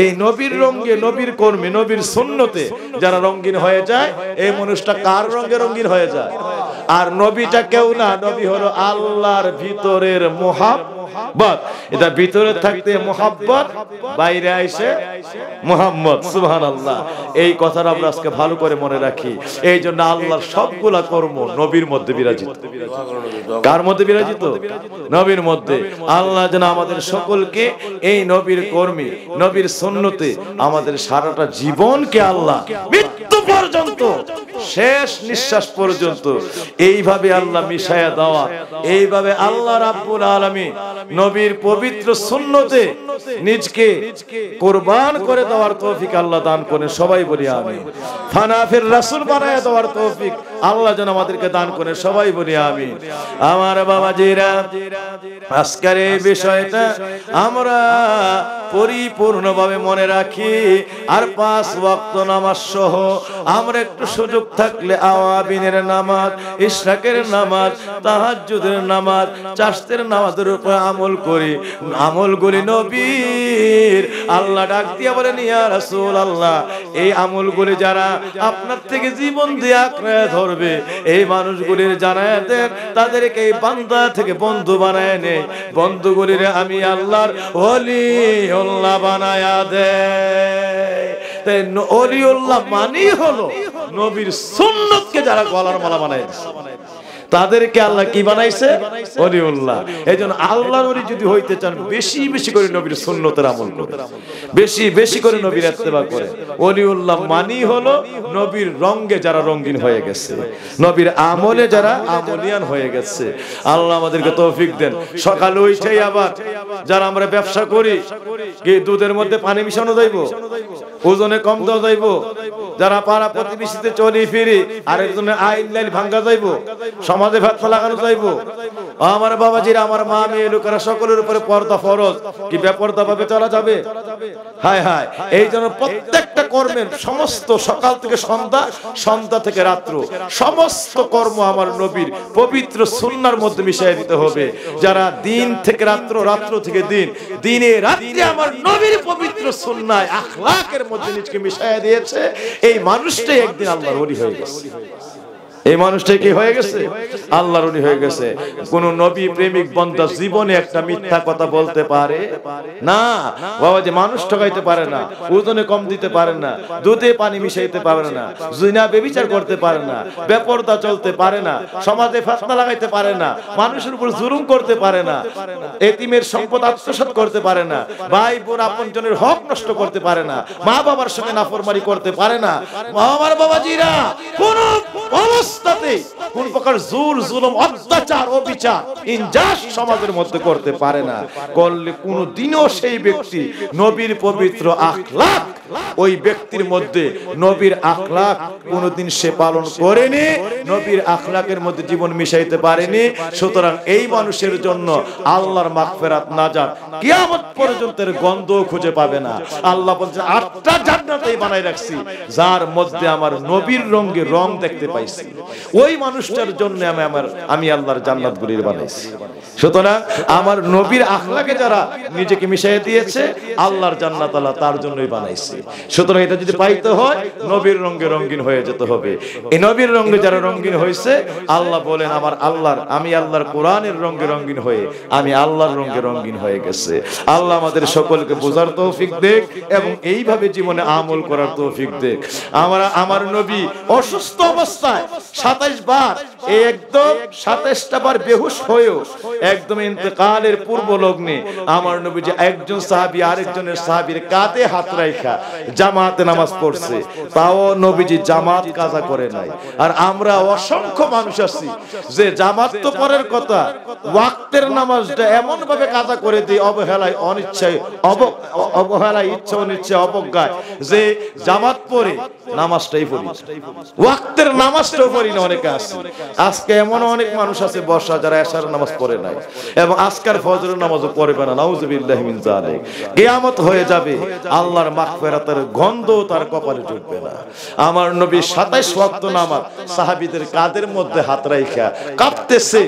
এই নবীর রঙে, নবীর কর্মে, নবীর সুন্নতে যারা রঙিন হয়ে যায়, এই মানুষটা কার রঙে রঙিন হয়ে যায়? আর নবীটা কেউ না, নবী হলো আল্লাহর ভিতরের মুহাব্বত। এটা ভিতরে থাকতে মুহাব্বত, বাইরে আইসে মুহাম্মদ। সুবহানাল্লাহ। এই কথাটা আমরা আজকে ভালো করে মনে রাখি। এই জন্য আল্লাহর সবগুলা কর্ম নবীর মধ্যে বিরাজিত। কার মধ্যে বিরাজিত? নবীর মধ্যে। আল্লাহ যেন আমাদের সকলকে এই নবীর কর্মী, নবীর সুন্নতে আমাদের সারাটা জীবনকে আল্লাহ মৃত্যু পর্যন্ত, শেষ নিঃশ্বাস পর্যন্ত এইভাবে আল্লাহ মিশায়া দেওয়া, এইভাবে আল্লাহ রাব্বুল আলামিন নবীর পবিত্র সুন্নতে নিজকে কুরবান করে দেওয়ার তৌফিক আল্লাহ দান করেন। সবাই বলি আমিন। ফানাফির রাসূল বানায়া দেওয়ার তৌফিক আল্লাহ যেন আমাদেরকে দান করেন। সবাই বলি আমিন। আমার বাবাজিরা, আজকের এই বিষয়টা আমরা পরিপূর্ণভাবে মনে রাখি। আর 5 ওয়াক্ত নামাজ সহ আমরা একটু সুযোগ থাকলে আওয়াবিনের নামাজ, ইশরাকের নামাজ, তাহাজ্জুদের নামাজ, চাশতের নামাজের উপর আমল করি। আমলগুলি নবীর। আল্লাহ ডাক দিয়ে বলেন ইয়া রাসূলুল্লাহ, এই আমলগুলি যারা আপনার থেকে জীবন দিয়ে আঁকড়ে ধরবে, এই মানুষগুলির জানায় দেন তাদেরকে এই বান্দা থেকে বন্ধু বানায় নেই। বন্ধুগুলির আমি আল্লাহর ওলিউল্লাহ বানায়া দেয়। তাই ওলিউল্লাহ মানি হলো নবীর সুন্নতকে যারা গলার মালা বানায় তাদেরকে আল্লাহ কি বানাইছে? ওলিউল্লাহ। এইজন্য আল্লাহর ওলি যদি হইতে চান বেশি বেশি করে নবীর সুন্নতের আমল করুন, বেশি বেশি করে নবীর ইত্তেবা করেন। ওলিউল্লাহ মানি হলো নবীর রঙে যারা রঙিন হয়ে গেছে, নবীর আমলে যারা আমলিয়ান হয়ে গেছে। আল্লাহ আমাদেরকে তৌফিক দেন। সকালে উঠেই আবার যারা আমরা ব্যবসা করি, কি দুধের মধ্যে পানি মিশানো যাইব? ওজনে কম দেওয়া যাইব? যারা পাড়া প্রতিবেশীতে চলি ফিরি আরেকজনের আইন লাইন ভাঙ্গা যাইব? সমাজে ভাত লাগানো যাইব? আমার বাবাজিরা, আমার মা মেয়ে লোকেরা সকলের উপরে পর্দা ফরজ। কি বেপর্দা ভাবে চলা যাবে? হায় হায়। এই জন্য প্রত্যেকটা কর্মের সমস্ত সকাল থেকে সন্ধ্যা, সন্ধ্যা থেকে রাত্র সমস্ত কর্ম আমার নবীর পবিত্র সুন্নাহর মধ্যে মিশিয়ে দিতে হবে। যারা দিন থেকে রাত্র, রাত্র থেকে দিন, দিনে রাত্রে আমার নবীর পবিত্র সুন্নাহ আখলাকের মধ্যে নিজকে মিশিয়ে দিয়েছে, এই মানুষটাই একদিন আল্লাহর ওলি হয়ে গেছে। এই মানুষটা কি হয়ে গেছে? আল্লাহর ওলি হয়ে গেছে। কোন নবী প্রেমিক বান্দা জীবনে একটা মিথ্যা কথা বলতে পারে না। বাবা যে মানুষ ঠকাইতে পারে না, ওজনে কম দিতে পারে না, দুধে পানি মিশাইতে পারে না, জিনা ব্যভিচার করতে পারে না, বেপরদা চলতে পারে না, সমাজে ফিতনা লাগাইতে পারে না, মানুষের উপর জুলুম করতে পারে না, এতিমের সম্পদ আত্মসাৎ করতে পারে না, ভাই বোন আপনজনের হক নষ্ট করতে পারে না, মা বাবার সঙ্গে নাফরমানি করতে পারে না। আমার বাবাজিরা কোন অবস্থাতে কোন প্রকার জুলুম অত্যাচার অবিচার ইনজাস সমাজের মধ্যে করতে পারে না। করলে কোনো দিনও সেই ব্যক্তি নবীর পবিত্র আখলাক, ওই ব্যক্তির মধ্যে নবীর আখলাক কোনোদিন সে পালন করেনি, নবীর আখলাকের মধ্যে জীবন মিশাইতে পারেনি। সুতরাং এই মানুষের জন্য আল্লাহর মাগফিরাত নাজাত কিয়ামত পর্যন্ত গন্ধ খুঁজে পাবে না। আল্লাহ বলছেন 8টা জান্নাতই বানাই রাখছি, যার মধ্যে আমার নবীর রঙে রং দেখতে পাইছি। ওই মানুষটার জন্য আমি আল্লাহর জান্নাতগুলি বানাইছি। সুতরাং আমার নবীর আখলাকে যারা নিজেকে মিশিয়ে দিয়েছে, আল্লাহর জান্নাত আল্লাহ তার জন্যই বানাইছে। সুতরাং এটা যদি পাইতে হয় নবীর রঙে রঙিন হয়ে যেতে হবে। এই নবীর রঙে যারা রঙিন হয়েছে, আল্লাহ বলেন আমি আল্লাহর কোরআনের রঙে রঙিন হয়ে আমি আল্লাহর রঙে রঙিন হয়ে গেছে। আল্লাহ আমাদের সকলকে বোঝার তৌফিক দেখ এবং এইভাবে জীবনে আমল করার তৌফিক দেখ। আমার নবী অসুস্থ অবস্থায় 27 বার, একদম 27টা বার বেহুশ হয়েও একদম ইন্তেকালের পূর্ব লগ্নে আমার নবী যে একজন সাহাবী আরেকজনের সাহাবীর কাঁধে হাত রাখা জামাতে নামাজ পড়ছে, তাও নবীজি জামাত কাজা করে নাই। আর আমরা অসংখ্য মানুষ আছি যে জামাত তো পরের কথা, ওয়াক্তের নামাজটা এমন ভাবে কাজা করে দিই অবহেলায় অনিচ্ছায় অবহেলায় ইচ্ছা অনিচ্ছায় অবজ্ঞায় যে জামাত পড়ে নামাজটাই পড়ি, ওয়াক্তের নামাজটাও পড়ি না। অনেকে আছে আজকে এমন অনেক মানুষ আছে বর্ষা যারা এশার নামাজ পড়ে নাই এবং আজকার ফজরের নামাজও পড়বে না। নাউজুবিল্লাহি মিন যালিক। কিয়ামত হয়ে যাবে, আল্লাহর মাগফিরাতের গন্ধ তার কপালে জুটবে না। আমার নবী 27 ওয়াক্ত নামাজ সাহাবীদের কাঁধের মধ্যে হাত রাখা কাঁপতেছে,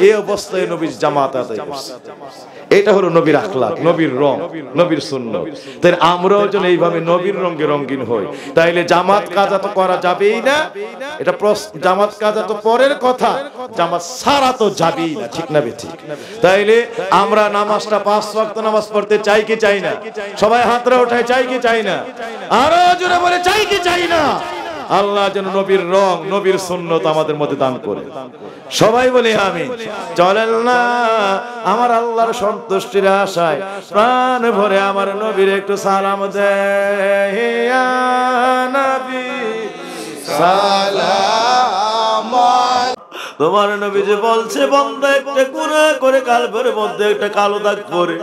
এই অবস্থায় নবী জামাত আদায় করছে। এটা হলো নবীর আখলাক, নবীর রং, নবীর সুন্নাত। তাই আমরাও যেন এইভাবে নবীর রঙে রঙিন হই। তাইলে জামাত কাজা তো করা যাবেই না, এটা জামাত কাজা তো পরের কথা, জামাত সারা তো যাবেই না, ঠিক না বেঠিক? তাইলে আমরা নামাজটা 5 ওয়াক্ত নামাজ পড়তে চাই কি চাই না? সবাই হাতরা ওঠায়, চাই কি চাই না? আরো জোরে বলে চাই কি চাই না? আল্লাহ যেন নবীর রং, নবীর সুন্নাত আমাদের মধ্যে দান করে। সবাই বলি আমিন। চলেন না আমার আল্লাহর সন্তুষ্টির আশায় প্রাণ ভরে আমার নবীর একটু সালাম দেয়। ইয়া নবী সালাম। তোমার নবী যে বলছে বান্দা একটা গুনাহ করে কালবের মধ্যে একটা কালো দাগ পড়ে,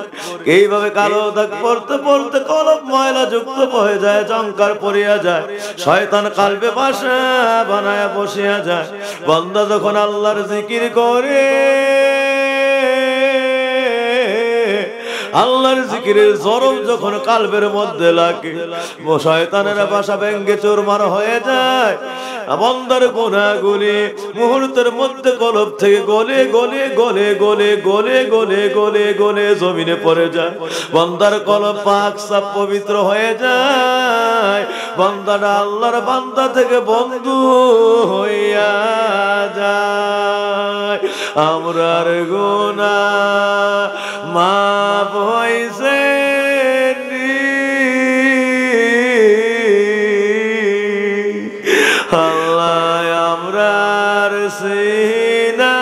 এইভাবে কালো দাগ পড়তে পড়তে কলব ময়লা যুক্ত হয়ে যায়, জঙ্কার পড়িয়া যায়, শয়তান কালবে বাসা বানায়া বসিয়া যায়। বান্দা যখন আল্লাহর জিকির করে, আল্লাহর জিকিরের জরব যখন কালবের মধ্যে লাগে, শয়তানের বাসা ভেঙ্গে চুরমার হয়ে যায়। বান্দার গুনাহগুলি মুহূর্তের মধ্যে কলব থেকে গলে গলে গলে গলে গলে গলে গলে গলে জমিনে পড়ে যায়। বান্দার কলব পাক সাফ পবিত্র হয়ে যায়। বান্দাটা আল্লাহর বান্দা থেকে বন্ধু হইয়া যায়। আমরার গুনাহ মাফ হইছে, আল্লাহ আমরার সিনা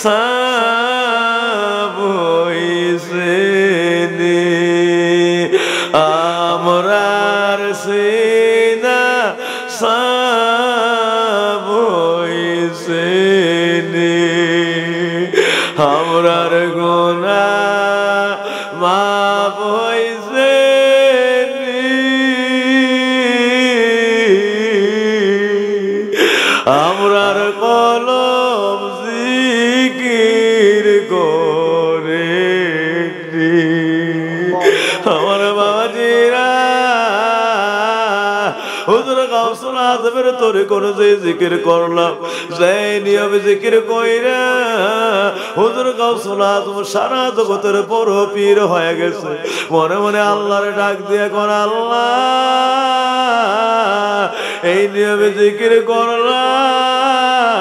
সাফ হইছে, আমরার সিনা সাফ হইছে, আমরার গুনাহ মাফ হইছে। আমরার কলম জিকির করে, আমার বাবাজিরা হুজুর গাউসুল আজমের তোরে কোন যে জিকির করলাম, সেই নিয়মে জিকির কইরা হুজুর গাউসুল আজম সারা জগতের বড় পীর হয়ে গেছে। মনে মনে আল্লাহর ডাক দিয়ে কোন আল্লাহ এই নিয়মে জিকির করলাম,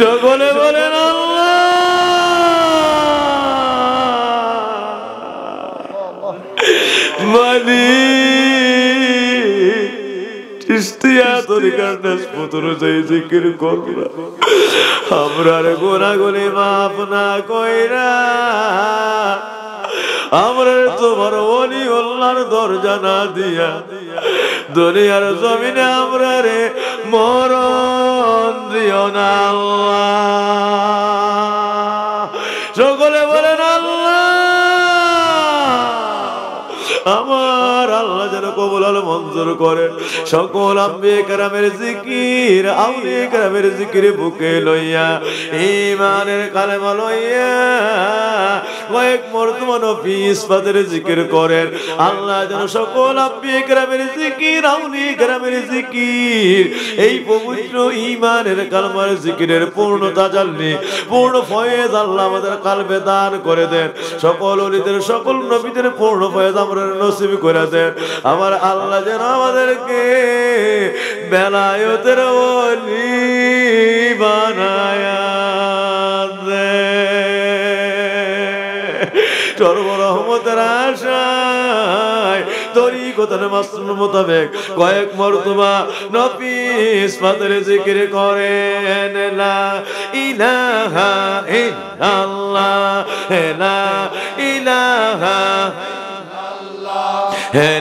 সকলে বলেন আল্লাহ। মালিক চিশতিয়া তরিকার নিসবত অনুযায়ী জিকির করবা, আমরার গুনাহগুলি মাফ না কইরা আমরা তোমার ওলি আল্লাহর দরজা না দিয়া দুনিয়ার জমিনে আমরা রে মরণ দিও না আল্লাহ। সকলে বলেন আল্লাহ। আমার আল্লাহ যেন কবুল আর মঞ্জুর করে সকল আম্বিয়া কেরামের জিকির, আউলিয়া কেরামের জিকির বুকে লইয়া ঈমানের কালেমা লইয়া কয়েক মর্তমান ফিস পাদের জিকির করেন। আল্লাহ যেন সকল আম্বিয়া কেরামের জিকির, আউলিয়া কেরামের জিকির, এই পবিত্র ঈমানের কালেমার জিকিরের পূর্ণ তাজাল্লি, পূর্ণ ফয়েজ আল্লাহ আমাদের কালবে দান করে দেন। সকল ওলিদের, সকল নবীদের পূর্ণ ফয়েজ আমরা নসিব করে দেন। আমার আল্লাহ যেন আমাদেরকে বেলায়েতের ওলি বানায়া দেন। সর্বরহমতের আশায় তরিকতের মাসনুন মোতাবেক কয়েক মর্তবা নফিস পাদের জিকির করেন। লা ইলাহা ইল্লাল্লাহ, লা ইলাহা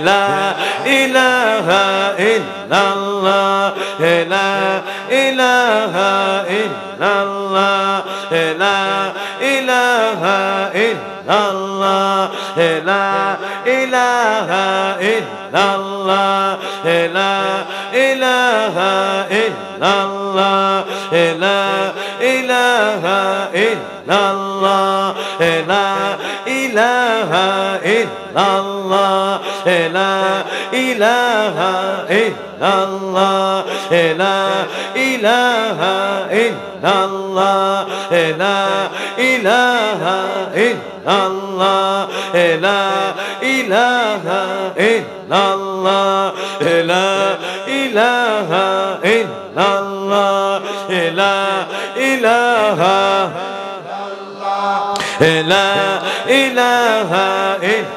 লা ইলাহা ইল্লাল্লাহ, লা ইলাহা ইল্লাল্লাহ, লা ইলাহা ইল্লাল্লাহ, লা ইলাহা ইল্লাল্লাহ, লা ইলাহা ইল্লাল্লাহ, লা ইলাহা ইল্লাল্লাহ, লা ইলাহা ইল্লাল্লাহ, লা ইলাহা ইল্লাল্লাহ, লা ইলাহা ইল্লাল্লাহ, লা ইলাহা ইল্লাল্লাহ, লা ইলাহা ইল্লাল্লাহ, লা ইলাহা ইল্লাল্লাহ, লা ইলাহা লা ইলাহা ইল্লাল্লাহ, লা ইলাহা ইল্লাল্লাহ, লা ইলাহা ইল্লাল্লাহ, লা ইলাহা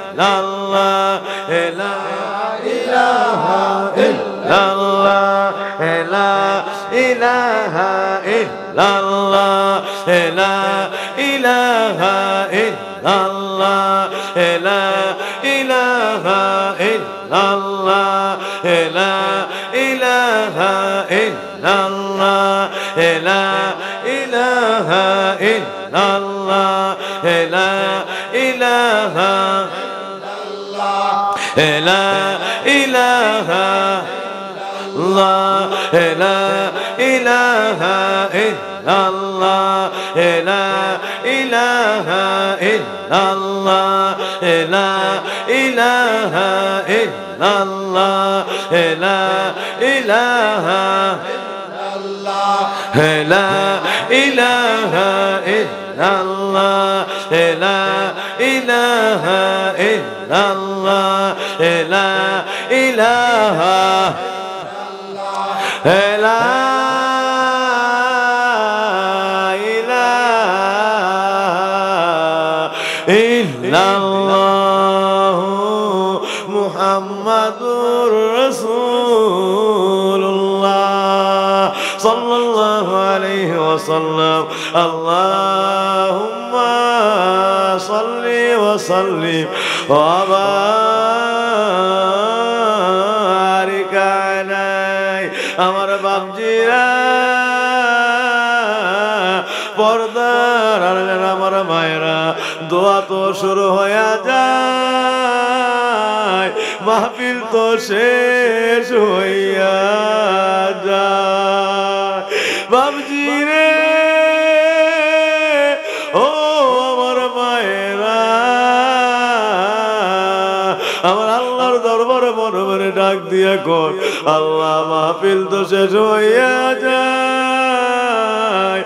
ইল্লাল্লাহ, লা ইলাহা ইল্লাল্লাহ, লা ইলাহা ইল্লাল্লাহ, লা ইলাহা ইল্লাল্লাহ, লা ইলাহা লা ইলাহা ইল্লাল্লাহ, লা ইলাহা ইল্লাল্লাহ, লা ইলাহা ইল্লাল্লাহ, লা ইলাহা ইল্লাল্লাহ, লা ইলাহা লা ইলাহা ইল্লাল্লাহ, লা ইলাহা ইল্লাল্লাহ, লা ইলাহা লা ইলাহা ইল্লাল্লাহ মুহাম্মাদুর রাসূলুল্লাহ সাল্লাল্লাহু আলাইহি ওয়াসাল্লাম। আল্লাহুম্মা সাল্লি ওয়া সাল্লিম ওয়া বারিক আলাইহি। আমার বাপজিরা, পর্দার আড়ালের আমার মায়েরা, দোয়া তো শুরু হয়ে যায়, মাহফিল তো শেষ হইয়া যায়। বাবজি রে, ও আমার মায়েরা, আমার আল্লাহর দরবারে মনে মনে ডাক দিয়া কর, আল্লাহ মাহফিল তো শেষ হইয়া যায়,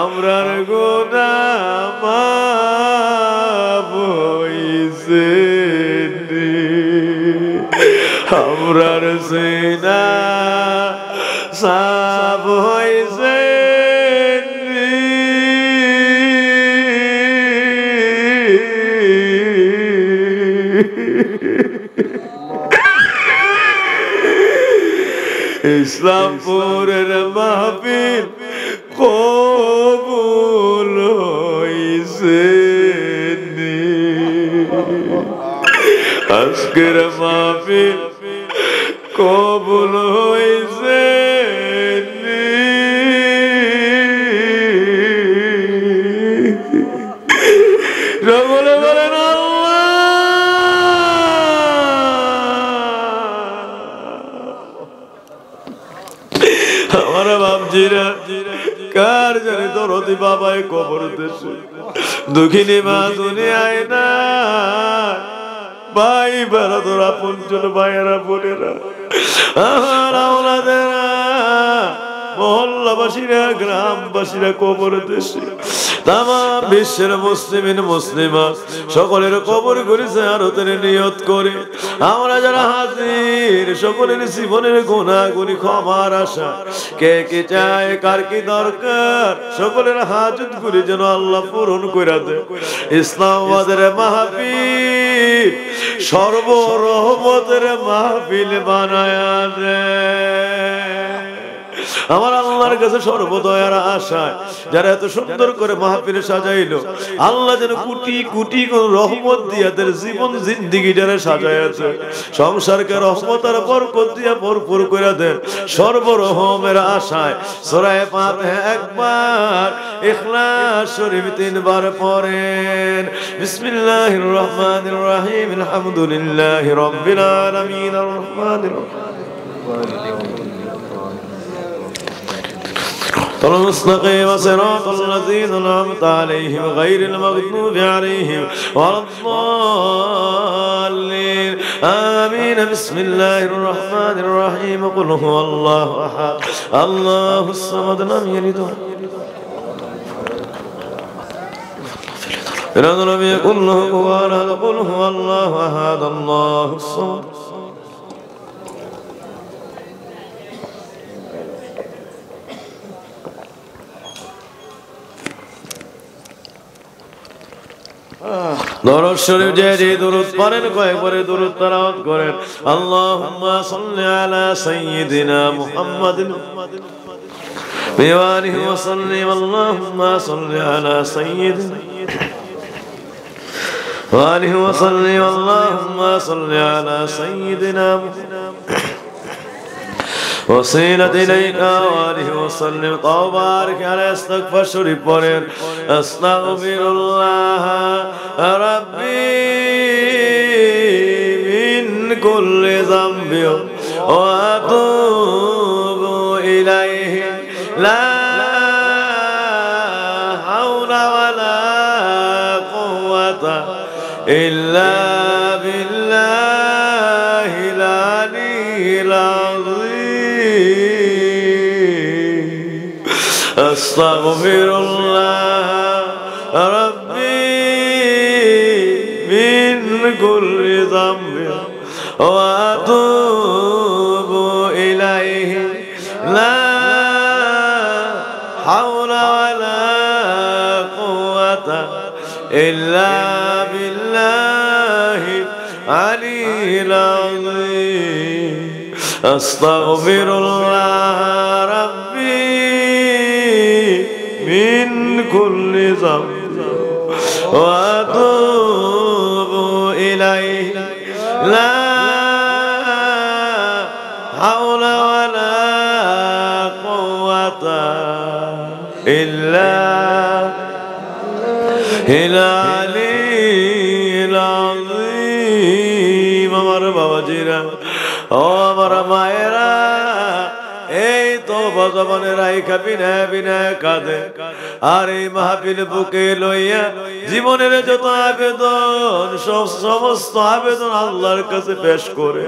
আমরার গুনাহ মাফ হইছে, আমরার সিনা সাফ হইছে, ইসলামপুরের মাহফিল কবুল হইছে আজকের মাহফিল কবুল হইছে সকলে বলেন আমার বাপজিরা কার জানি দরদি বাবাই কবর দেশে দুঃখিনী মা দুনিয়ায় না ভাই বেড়া তোরা পঞ্চল ভাইয়েরা বোনেরা আমার আওলাদেরা মহল্লাবাসীরা গ্রামবাসীরা কবর দেশে তামাম বিশ্বের মুসলিমিন মুসলিমা সকলের কবর করেছে আরতের নিয়ত করে আমরা যারা হাজির সকলের জীবনের গুনাহগুনি ক্ষমার আশা কে কে চায় কার কি দরকার সকলের হাজত করে যেন আল্লাহ পূরণ করে দেয় ইসলামাবাদের মাহফিল সর্বরহমতের মাহফিল বানায়া দেয় আমার আল্লাহর কাছে সর্বদয়ার আশায় যারা এত সুন্দর করে মাহফিল সাজাইলো আল্লাহ যেন কোটি কোটি রহমত দিয়ে তাদের জীবন জিন্দেগি যারা সাজাইছে সংসারকে রহমত আর বরকত দিয়ে ভরপুর করে দেন সর্বরহমের আশায় সূরা ফাতিহা একবার ইখলাস শরীফ তিনবার পড়েন বিসমিল্লাহির রহমানির রহিম আলহামদুলিল্লাহি রাব্বিল আলামিন আর রহমানির রহিম المستقيم صراط الذين أنعمت عليهم غير المغضوب عليهم ولا الضالين آمين بسم الله الرحمن الرحيم قل هو الله أحد الله الصمد لم يلد ولم يكن له كفوا أحد قل هو الله أحد الله الصمد দরুদ শরীফ যে দরুদ পড়েন কয়েকবারে দরুদ তেলাওয়াত করেন আল্লাহুম্মা সাল্লি আলা সাইয়্যিদিনা মুহাম্মাদিন ওয়া আলিহি ওয়া সাল্লিম আল্লাহুম্মা সাল্লি আলা সাইয়্যিদিনা ওয়া আলিহি ওয়া সাল্লিম আল্লাহুম্মা সাল্লি আলা সাইয়্যিদিনা وصيلة إليك وآله وسلم طوبارك على استغفر شريف بورين أستغفر الله ربي من كل ذنب وأتوب إليه لا حول ولا قوة إلا بالله العلي العظيم أستغفر الله ربي من كل ذنب وأتوب إليه لا حول ولا قوة إلا بالله العلي العظيم أستغفر الله ربي من كل ذنب وأتوب إليه لا حول ولا قوة إلا العلي العظيم আমার বাবাজিরা ও আমার মায়েরা এই তো ভগবানের রাইখা বিনা বিনা কাঁদে আর এই মাহফিল বুকে লইয়া জীবনের যত আবেদন সমস্ত আবেদন আল্লাহর কাছে পেশ করে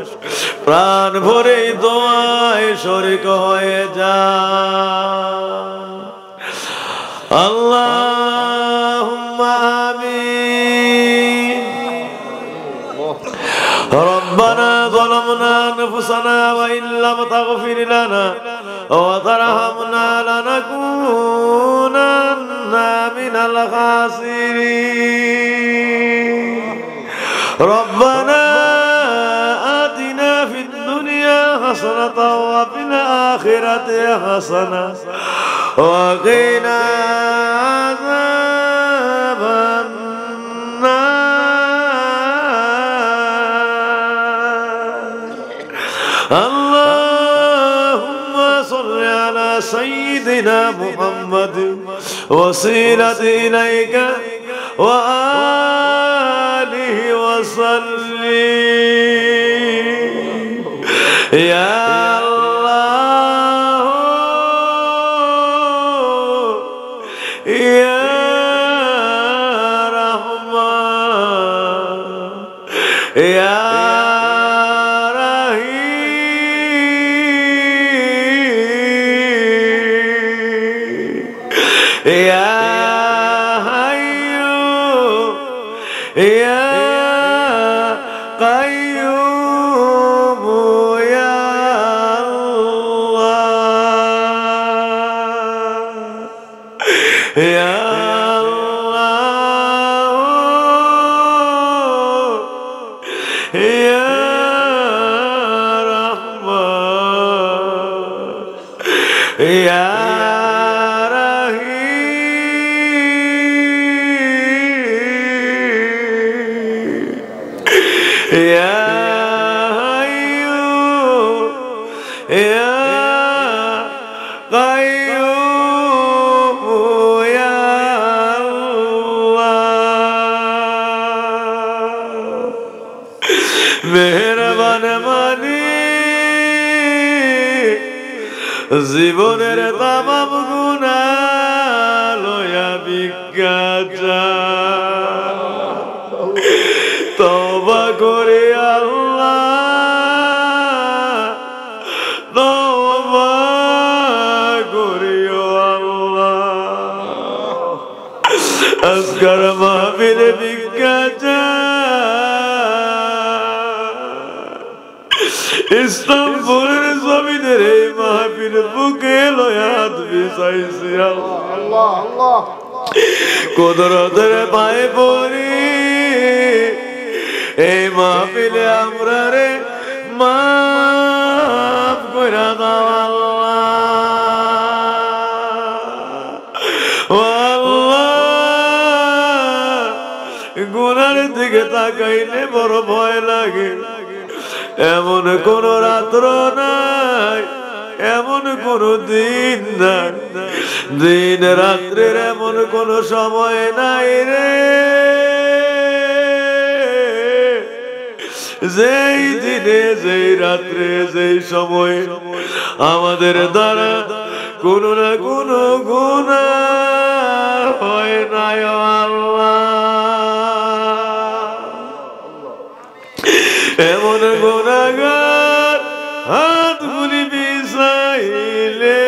প্রাণ ভরে দোয়ায় শরীক হয়ে যায় আল্লাহুম্মা আমিন ربنا ظلمنا أنفسنا وإن لم تغفر لنا وترحمنا لنكونن من الخاسرين ربنا آتنا في الدنيا حسنة وفي الآخرة حسنة وقنا عذاب النار اللهم صل على سيدنا محمد وسيلة إليك وآله وسلم يا الله يا رحمن يا رحيم يا يا قيوم يا الله يا الله يا رحمن يا يا حي يا قيوم يا الله মেহেরবান মালিক জীবনের তামাম গুনাহ লয়া ভিক্ষা চাই তওবা করে আল্লাহ তওবা করিও আল্লাহ আজকের মাহফিলে ভিক্ষা চাই ইস্তাম্বুলের জমিনের এই মাহফিল বুকে লয়া হাত বিছাইছি আল্লাহ আল্লাহ কুদরতের পায়ে পড়ি এই মাহফিলে আমরা রে মাফ কইরা দাও আল্লাহ গুনার দিকে তাকাইলে বড় ভয় লাগে এমন কোন রাত্র নাই এমন কোন দিন নাই দিন রাত্রের এমন কোন সময় নাই রে যেই দিনে যেই রাত্রে যেই সময় আমাদের দ্বারা কোনো না কোনো গুনাহ হয় না আল্লাহ এমন গুনাহগার হাত গুলি বিছাইলে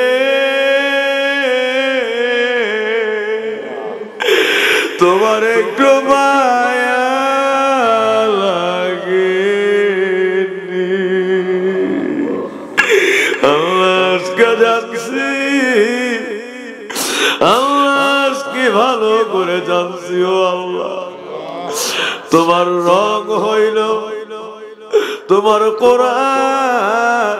তোমার একটু মায়া লাগে আল্লাহ আজকে যাচ্ছি আল্লাহ আজকে ভালো করে জানছি ও আল্লাহ তোমার রং হইল তোমার কোরআন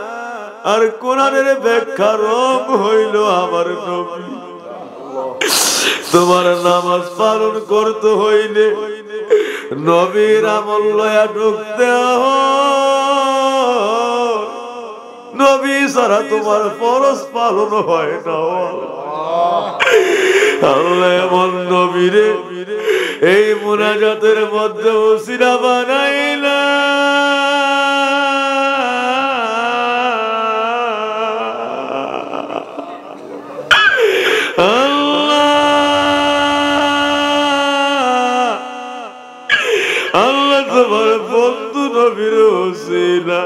আর কোরআনের ব্যাখ্যা রং হইল আমার নবী তোমার নামাজ পালন করতে হইলে নবীর আমল লয়া ঢুকতে নবী ছাড়া তোমার ফরজ পালন হয় না আল্লাহ এমন নবীরে এই মুনাজাতের মধ্যে ওসিলা বানাইলা আল্লাহ তোমার বন্ধু নবীর ওসিলা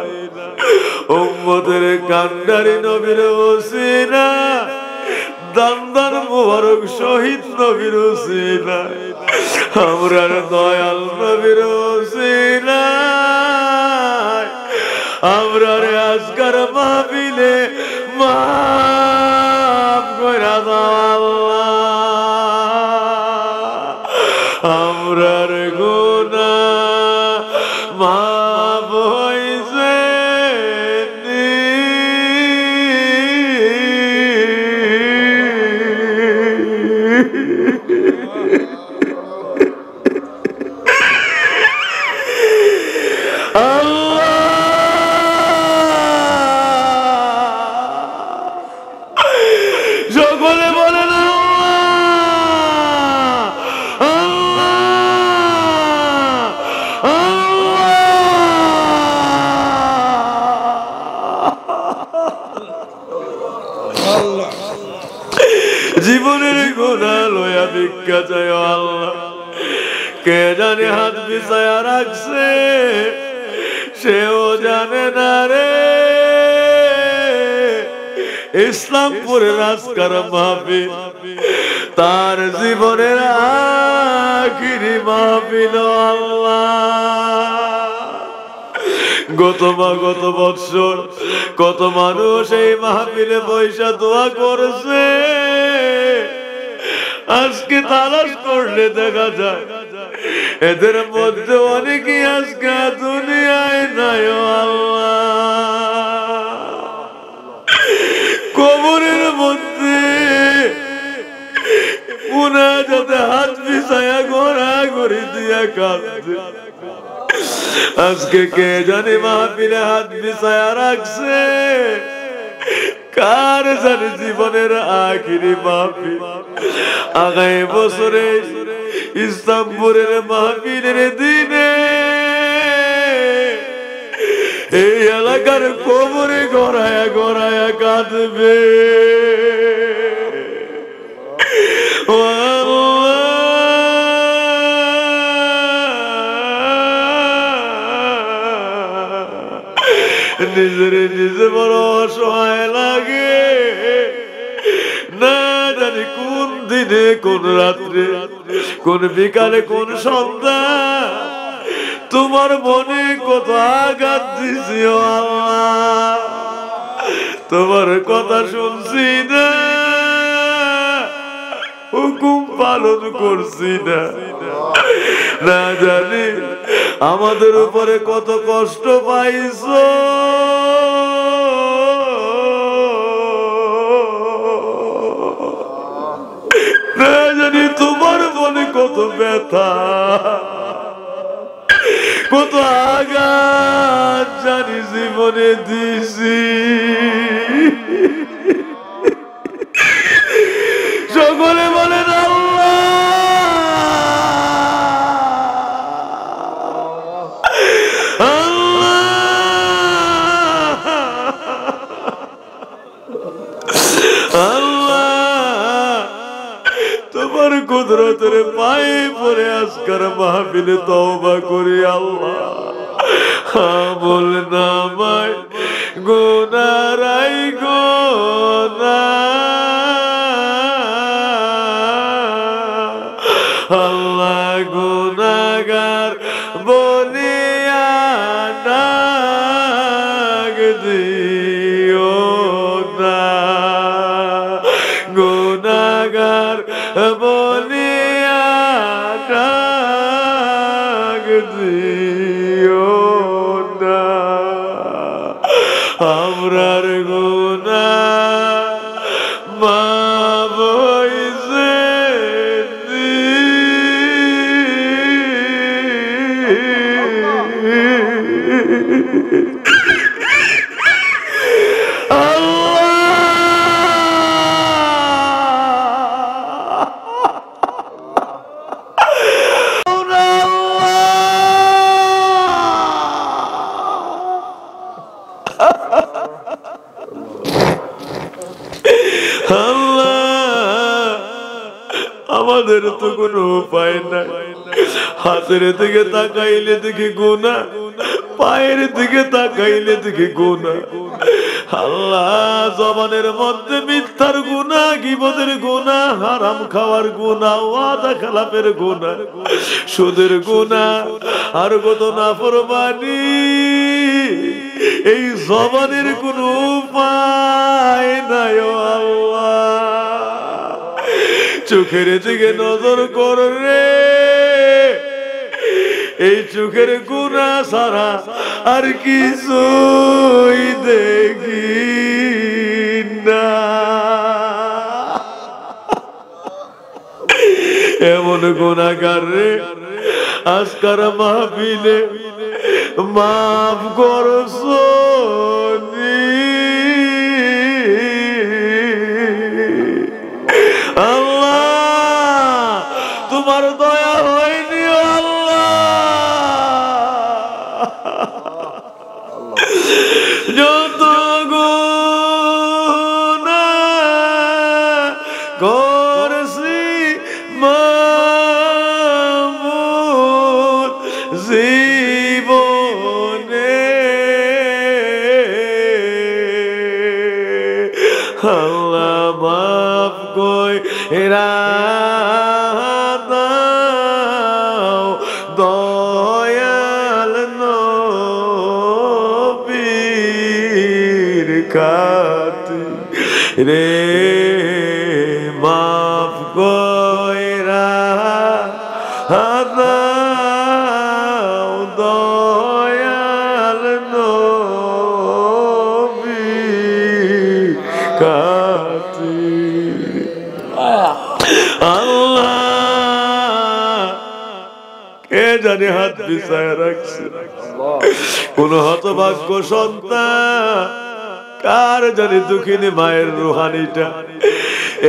উম্মতের কান্ডারি নবীর ওসিলা দামদার মুবারক শহীদ নবীর ওসিলা আমরার দয়াল নবীর ওসিলা আমরার আজকার মাহফিলে মাফ কইরা দাও আল্লাহ আমরার গুনাহ মাফ হইছে গুনাহ লয়া ভিক্ষা চাই আল্লাহ। কে জানে হাত বিছায়া রাখছে, সেও জানে না রে। ইসলামপুরের আজকার মাহফিল তার জীবনের আখিরি মাহফিল আল্লাহ। গত বৎসর কত মানুষ এই মাহফিলে পয়সা দোয়া করছে, আজকে তালাশ করলে দেখা যায় এদের মধ্যে অনেকেই আজকে দুনিয়ায় নাই আল্লাহ। কবরের মধ্যে মুনাজাতে হাত বিছায়া ঘোরাঘুরি দিয়া কাঁদছে। আজকে কে জানে মাহফিলে হাত বিছায়া রাখছে, কার জানে জীবনের আখিরি মাহফিল। আগামী বছরে ইসলামপুরের মাহফিলের দিনে এই এলাকার কবরে গড়ায়া গড়ায়া কাঁদবে। নিজের নিজে বড় অসহায় লাগে, না জানি কোন দিনে কোন রাত্রে কোন বিকালে কোন সন্ধ্যা তোমার মনে কত আঘাত দিছি আল্লাহ। তোমার কথা শুনছি না, হুকুম পালন করছি না, না জানি আমাদের উপরে কত কষ্ট পাইছো। না জানি তোমার মনে কত ব্যথা, কত আঘাত জানি জীবনে দিছি। সকলে বলেন আল্লাহ। তোমার কুদরতের পায়ে পড়ে আজকার মাহফিলে তওবা করি আল্লাহ। আমল নামায় গুনারাই গোনা আল্লাহ, গুনাহগার বলিয়া ডাক দিও না, গুনাহগার বলিয়া ডাক দিও না। আমরার গুনাহ মাফ হইছে আমাদের তো কোনো উপায় নাই। হাতের দিকে তাকাইলে দেখি গুনাহ, পায়ের দিকে তাকাইলে দেখি গুনাহ। আল্লাহ, জবানের মধ্যে মিথ্যার গুনাহ, গীবতের গুনাহ, হারাম খাওয়ার গুনাহ, ওয়াদা খেলাপের গুনাহ, সুদের গুনাহ, আর কত নাফরমানি। এই জবানের কোনো উপায় নাই আল্লাহ। চোখের দিকে নজর কর রে, এই চোখের গুনাহ ছাড়া আর কিছুই দেখি না। এমন গুনাহগার রে আজকার মাহফিলে মাফ করছো আল্লাহ, তোমার দয়া হয়নি আল্লাহ। যত গুনাহ করছি এরা দাও দয়াল নবীর খাতির রে মাফ কইরা দাও দয়াল নবীর খাতির আল্লাহ কে জানে হাত বিছায় রাখছে কোন হতভাগ্য সন্তান কার জানি দুঃখিনী মায়ের রুহানিটা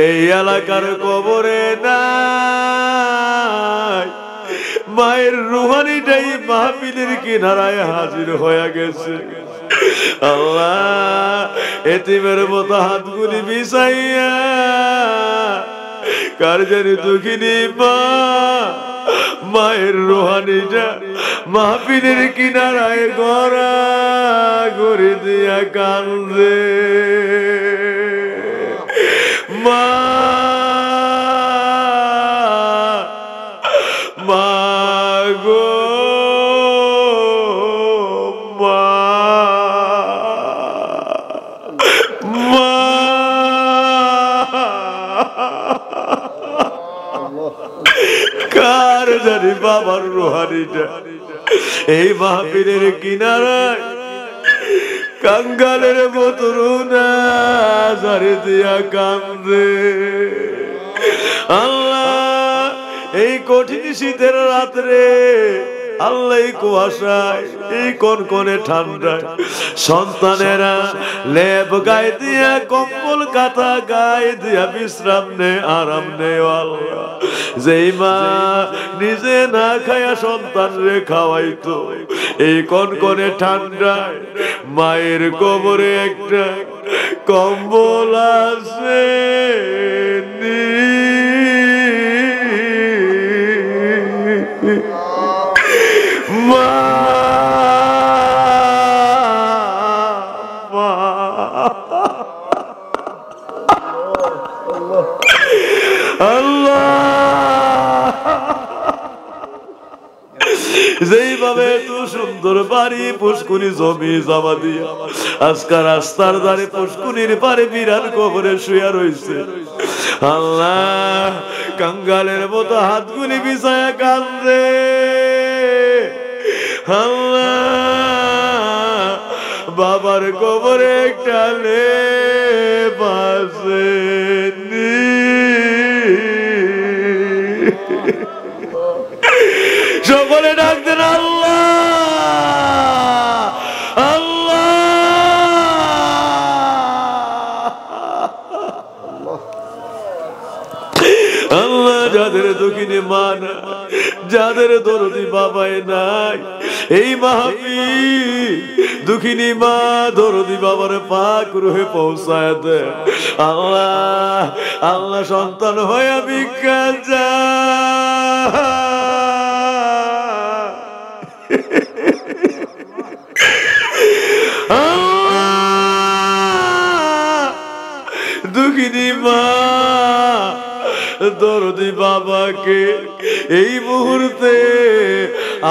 এই এলাকার কবরে নাই মায়ের রুহানিটাই মাহফিলের কিনারায় হাজির হয়ে গেছে আল্লাহ এতিমের মতো হাতগুলি বিছাইয়া কার জানি দুঃখিনী মা মায়ের রুহানিটা মাহফিলের কিনারায় গড়া গড়ি দিয়া কান্দে মা মা গো মা মা কার জানি বাবার রুহানিটা এই মাহফিলের কিনারায় কাঙ্গালের মতো রুনা ঝাড়ি দিয়া কান্দে আল্লাহ এই কঠিন শীতের রাত্রে আল্লাহ কুয়াশায় এই কনকনে ঠান্ডায় সন্তানেরা লেপ গায়ে দিয়া কম্বল কাঁথা গায়ে দিয়া বিশ্রাম নে আরাম নে আল্লাহ যেই মা নিজে না খায়া সন্তান রে খাওয়াইতো এই কনকনে ঠান্ডায় মায়ের কবরে একটা কম্বল আছে মা আল্লাহ যেইভাবে এত সুন্দর বাড়ি পুষ্কুনি জমি জমা দিয়া আজকাল রাস্তার ধারে পুষ্কুনির পারে বিরাট কবরে শুয়ে রয়েছে আল্লাহ কাঙ্গালের মতো হাতগুলি বিছায়া কান্দে আল্লাহ বাবার কবরে একটা লেপ আছে সকলে ডাক দেন আল্লাহ আল্লাহ আল্লাহ যাদের দুঃখিনী মা না যাদের দরদি বাবাই নাই এই মাহফিল দুঃখিনী মা দরদি বাবার পাক রুহে পৌঁছায় দে আল্লাহ আল্লাহ সন্তান হয়ে ভিক্ষা যা দুঃখিনী মা দরদি বাবাকে এই মুহূর্তে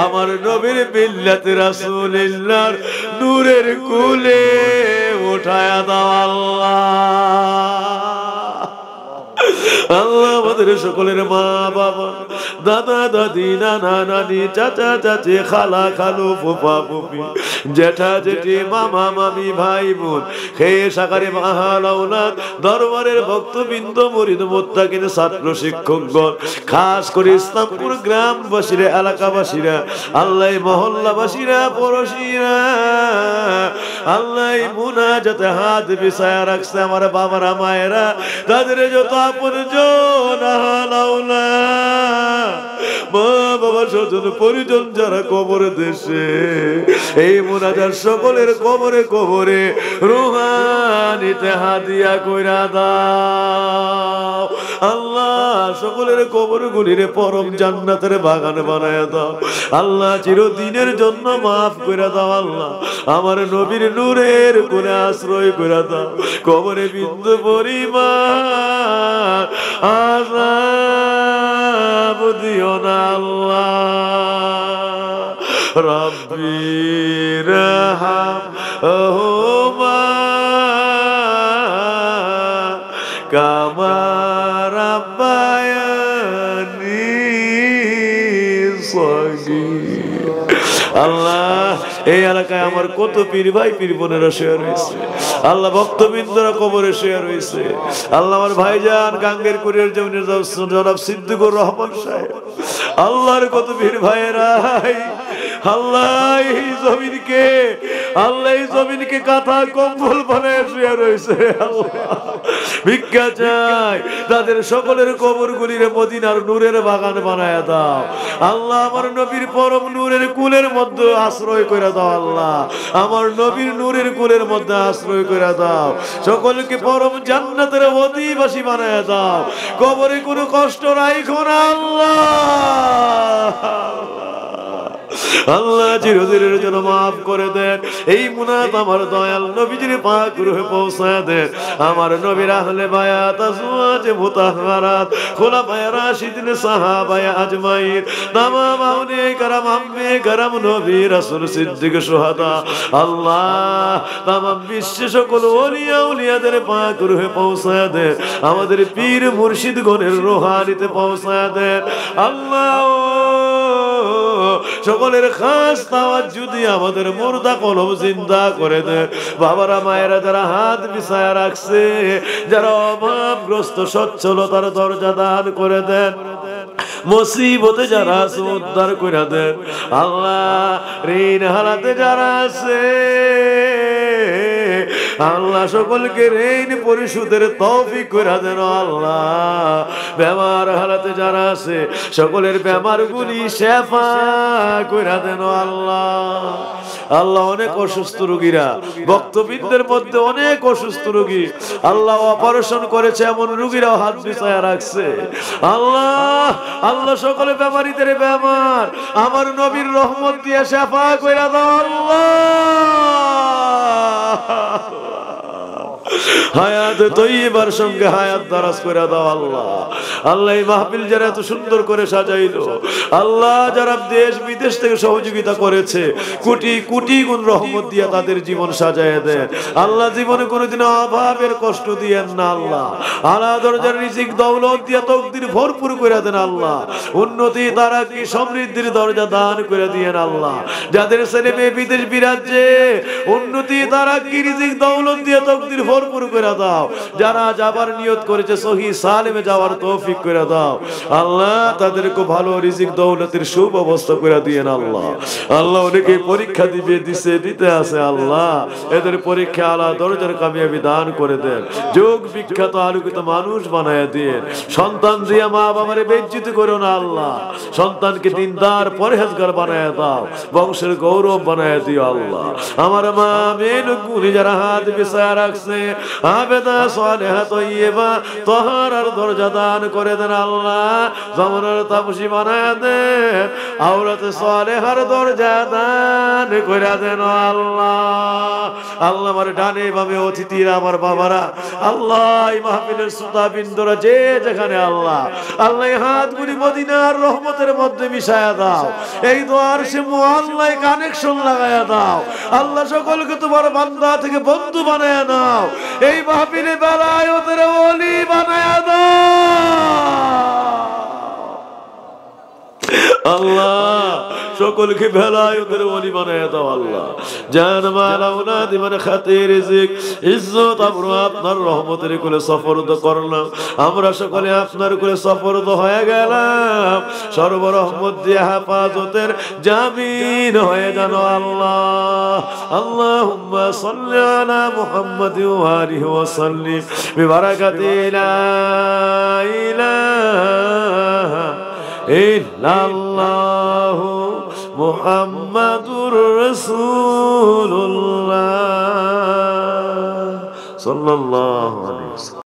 আমার নবীর মিল্লাতে রাসূলুল্লাহর নূরের কুলে উঠায়া দাও আল্লাহ আমাদের সকলের মা বাবা দাদা দাদি নানা নানি চাচা চাচি খালা খালু ফুফা ফুফি জেঠা জেঠি মামা মামি ভাই বোন খেয়ে সাকারে মাহাল আওলাদ দরবারের ভক্তবৃন্দ মুরিদ মুত্তাকিন ছাত্র শিক্ষকগণ খাস করে ইসলামপুর গ্রামবাসীরা এলাকাবাসীরা আল্লাহ মহল্লাবাসীরা পড়শিরা আল্লাহ মুনাজাতে হাত বিছায়া রাখছে আমার বাবারা মায়েরা তাদের যত আপন মা বাবা স্বজন পরিজন যারা কবরে দেশে, এই মুনাজাত সকলের কবরে কবরে রুহানিতে হাদিয়া কইরা দাও আল্লাহ। সকলের কবর গুলিরে পরম জান্নাতের বাগান বানায়া দাও আল্লাহ। চিরদিনের জন্য মাফ করে দাও আল্লাহ। আমার নবীর নূরের কোলে আশ্রয় করে দাও। কবরে বিন্দু পরিমাণ আযাব দিও না আল্লাহ। রব্বি রহমহুমা কামা রাব্বায়ানি সগীরা। আল্লাহ এই এলাকায় আমার কত পীর ভাই পীর বোনেরা শুয়ে রয়েছে আল্লাহ, ভক্তবৃন্দরা কবরে শুয়ে রয়েছে আল্লাহ। আমার ভাইজান গাঙ্গের কুড়িয়ার জমিনের জনাব সিদ্দিকুর রহমান সাহেব, আল্লাহর কত পীর ভাইয়েরা আল্লাহ এই জমিনকে, আল্লাহ এই জমিনকে কাঁথা কম্বল বানায় শুয়ে রয়েছে আল্লাহ। ভিক্ষা চাই তাদের সকলের কবর গুলিরে মদিনার নূরের বাগান বানায় দাও আল্লাহ। আমার নবীর পরম নূরের কুলের মধ্যে আশ্রয় করে দাও আল্লাহ। আমার নবীর নূরের কুলের মধ্যে আশ্রয় করে দাও। সকলকে পরম জান্নাতের অধিবাসী বানায় দাও। কবরে কোনো কষ্ট রাখো না আল্লাহ। আল্লাহ চিরদিনের জন্য মাফ করে দেন। এই মুনাত আমার দয়াল নবীজির পাক রূহে পৌঁছায় দেন। আমার নবীর আহলে বায়াত আজওয়াজে মুতাহহারাত খুলাফায়ে রাশিদিন সাহাবায়ে আজমাইন তামাম আউলিয়ায়ে কেরাম আম্বিয়ে কেরাম নবী রাসূল সিদ্দিক শুহাদা আল্লাহ তামাম বিশ্বের সকল ওলিয়া উলিয়াদের পাক রূহে পৌঁছায় দেন। আমাদের পীর মুর্শিদগণের রুহানিতে পৌঁছায় দেন আল্লাহ। সকলের খাস তাওয়াজ্জুদি আমাদের মুর্দা কলব জিন্দা করে দেন। বাবারা মায়েরা যারা হাত বিছায়া রাখছে, যারা অভাবগ্রস্ত সচ্ছলতার দরজা দান করে দেন। মুসিবতে যারা আছে উদ্ধার করে দেন আল্লাহ। ঋণ হারাতে যারা আছে আল্লাহ সকলকে ঋণ পরিশোধের তৌফিক করে দেন আল্লাহ। বেমার হারাতে যারা আছে সকলের বেমার গুলি শেফা করে দেন আল্লাহ। আল্লাহ অনেক অসুস্থ রোগীরা, ভক্তবৃন্দের মধ্যে অনেক অসুস্থ রোগী আল্লাহ অপারেশন করেছে এমন রোগীরাও হাত বিছায়া রাখছে আল্লাহ। আল্লাহ সকলে বেমারীদের বেমার আমার নবীর রহমত দিয়ে শেফা করে দাও আল্লাহ। হায়াত তৈয়বার সঙ্গে হায়াত দারাজ করে দাও আল্লাহ। আল্লাহ এই মাহফিল যারা এত সুন্দর করে সাজাইলো আল্লাহ, যারা দেশ বিদেশ থেকে সহযোগিতা করেছে কোটি কোটি গুণ রহমত দিয়ে তাদের জীবন সাজায় দেন আল্লাহ। জীবনে কোনোদিন অভাবের কষ্ট দিয়েন না আল্লাহ। আলা দরজার রিজিক দৌলত দিয়ে তকদির ভরপুর করে দেন আল্লাহ। উন্নতি তারাকি সমৃদ্ধির দরজা দান করে দিয়েন আল্লাহ। যাদের ছেলে মেয়ে বিদেশ বিরাজ্যে উন্নতি তারাকি রিজিক দৌলত দিয়ে তকদির ভরপুর করে দাও। যারা যাবার নিয়ত করেছে সহি সালেমে যাওয়ার তৌফিক করে দাও আল্লাহ। তাদেরকে ভালো রিজিক দৌলতের সুব্যবস্থা করে দিয়েন আল্লাহ। আল্লাহ অনেকে পরীক্ষা দিতে আছে আল্লাহ, এদের পরীক্ষা আলা দরজার কামিয়াবি দান করে দেন। যোগ বিখ্যাত আলোকিত মানুষ বানায় দিয়েন। সন্তান দিয়া মা বাবারে বেজ্জিত করো না আল্লাহ। সন্তানকে দিনদার পরহেজগার বানায় দাও, বংশের গৌরব বানায় দিও আল্লাহ। আমার মা মেয়ে যারা হাত বিছায়া রাখছে আবেদা সালেহা তয়্যিবা তাহারার দরজা দান করে দেন আল্লাহ। জামানার তাপসী বানায় দেন, আওরাতে সালেহার দরজা দান করে দেন আল্লাহ। আল্লাহ আমার ডানে বামে অতিথিরা আমার বাবারা আল্লাহ, এই মাহফিলের শ্রোতা বিন্দুরা যে যেখানে আল্লাহ, আল্লাহ হাতগুলি মদিনার রহমতের মধ্যে মিশায়া দাও। এই দোয়ার সে মুআল্লায় কানেকশন লাগায়া দাও আল্লাহ। সকলকে তোমার বান্দা থেকে বন্ধু বানায়া দাও। এই মাহফিলে বেলায় ওদের ওলি বানায়া দাও আল্লাহ। সকলকে বেলায় ওদের ওলি বানায়া দাও আল্লাহ। জান মাল আওলাদ মানে খাতির রিজিক ইজ্জত আমরা আপনার রহমতের কোলে সফরদ করলাম। আমরা সকলে আপনার কোলে সফরদ হয়ে গেলাম। সর্ব রহমত দিয়ে হেফাজতের জামিন হয়ে জানো আল্লাহ। আল্লাহুম্মা সাল্লি আলা মুহাম্মাদ ওয়া আলিহি ওয়া সাল্লিম বিবারাকাতি লা ইলাহা ইল্লাল্লাহু মুহাম্মাদুর রাসূলুল্লাহ সাল্লাল্লাহু আলাইহি ওয়াসাল্লাম।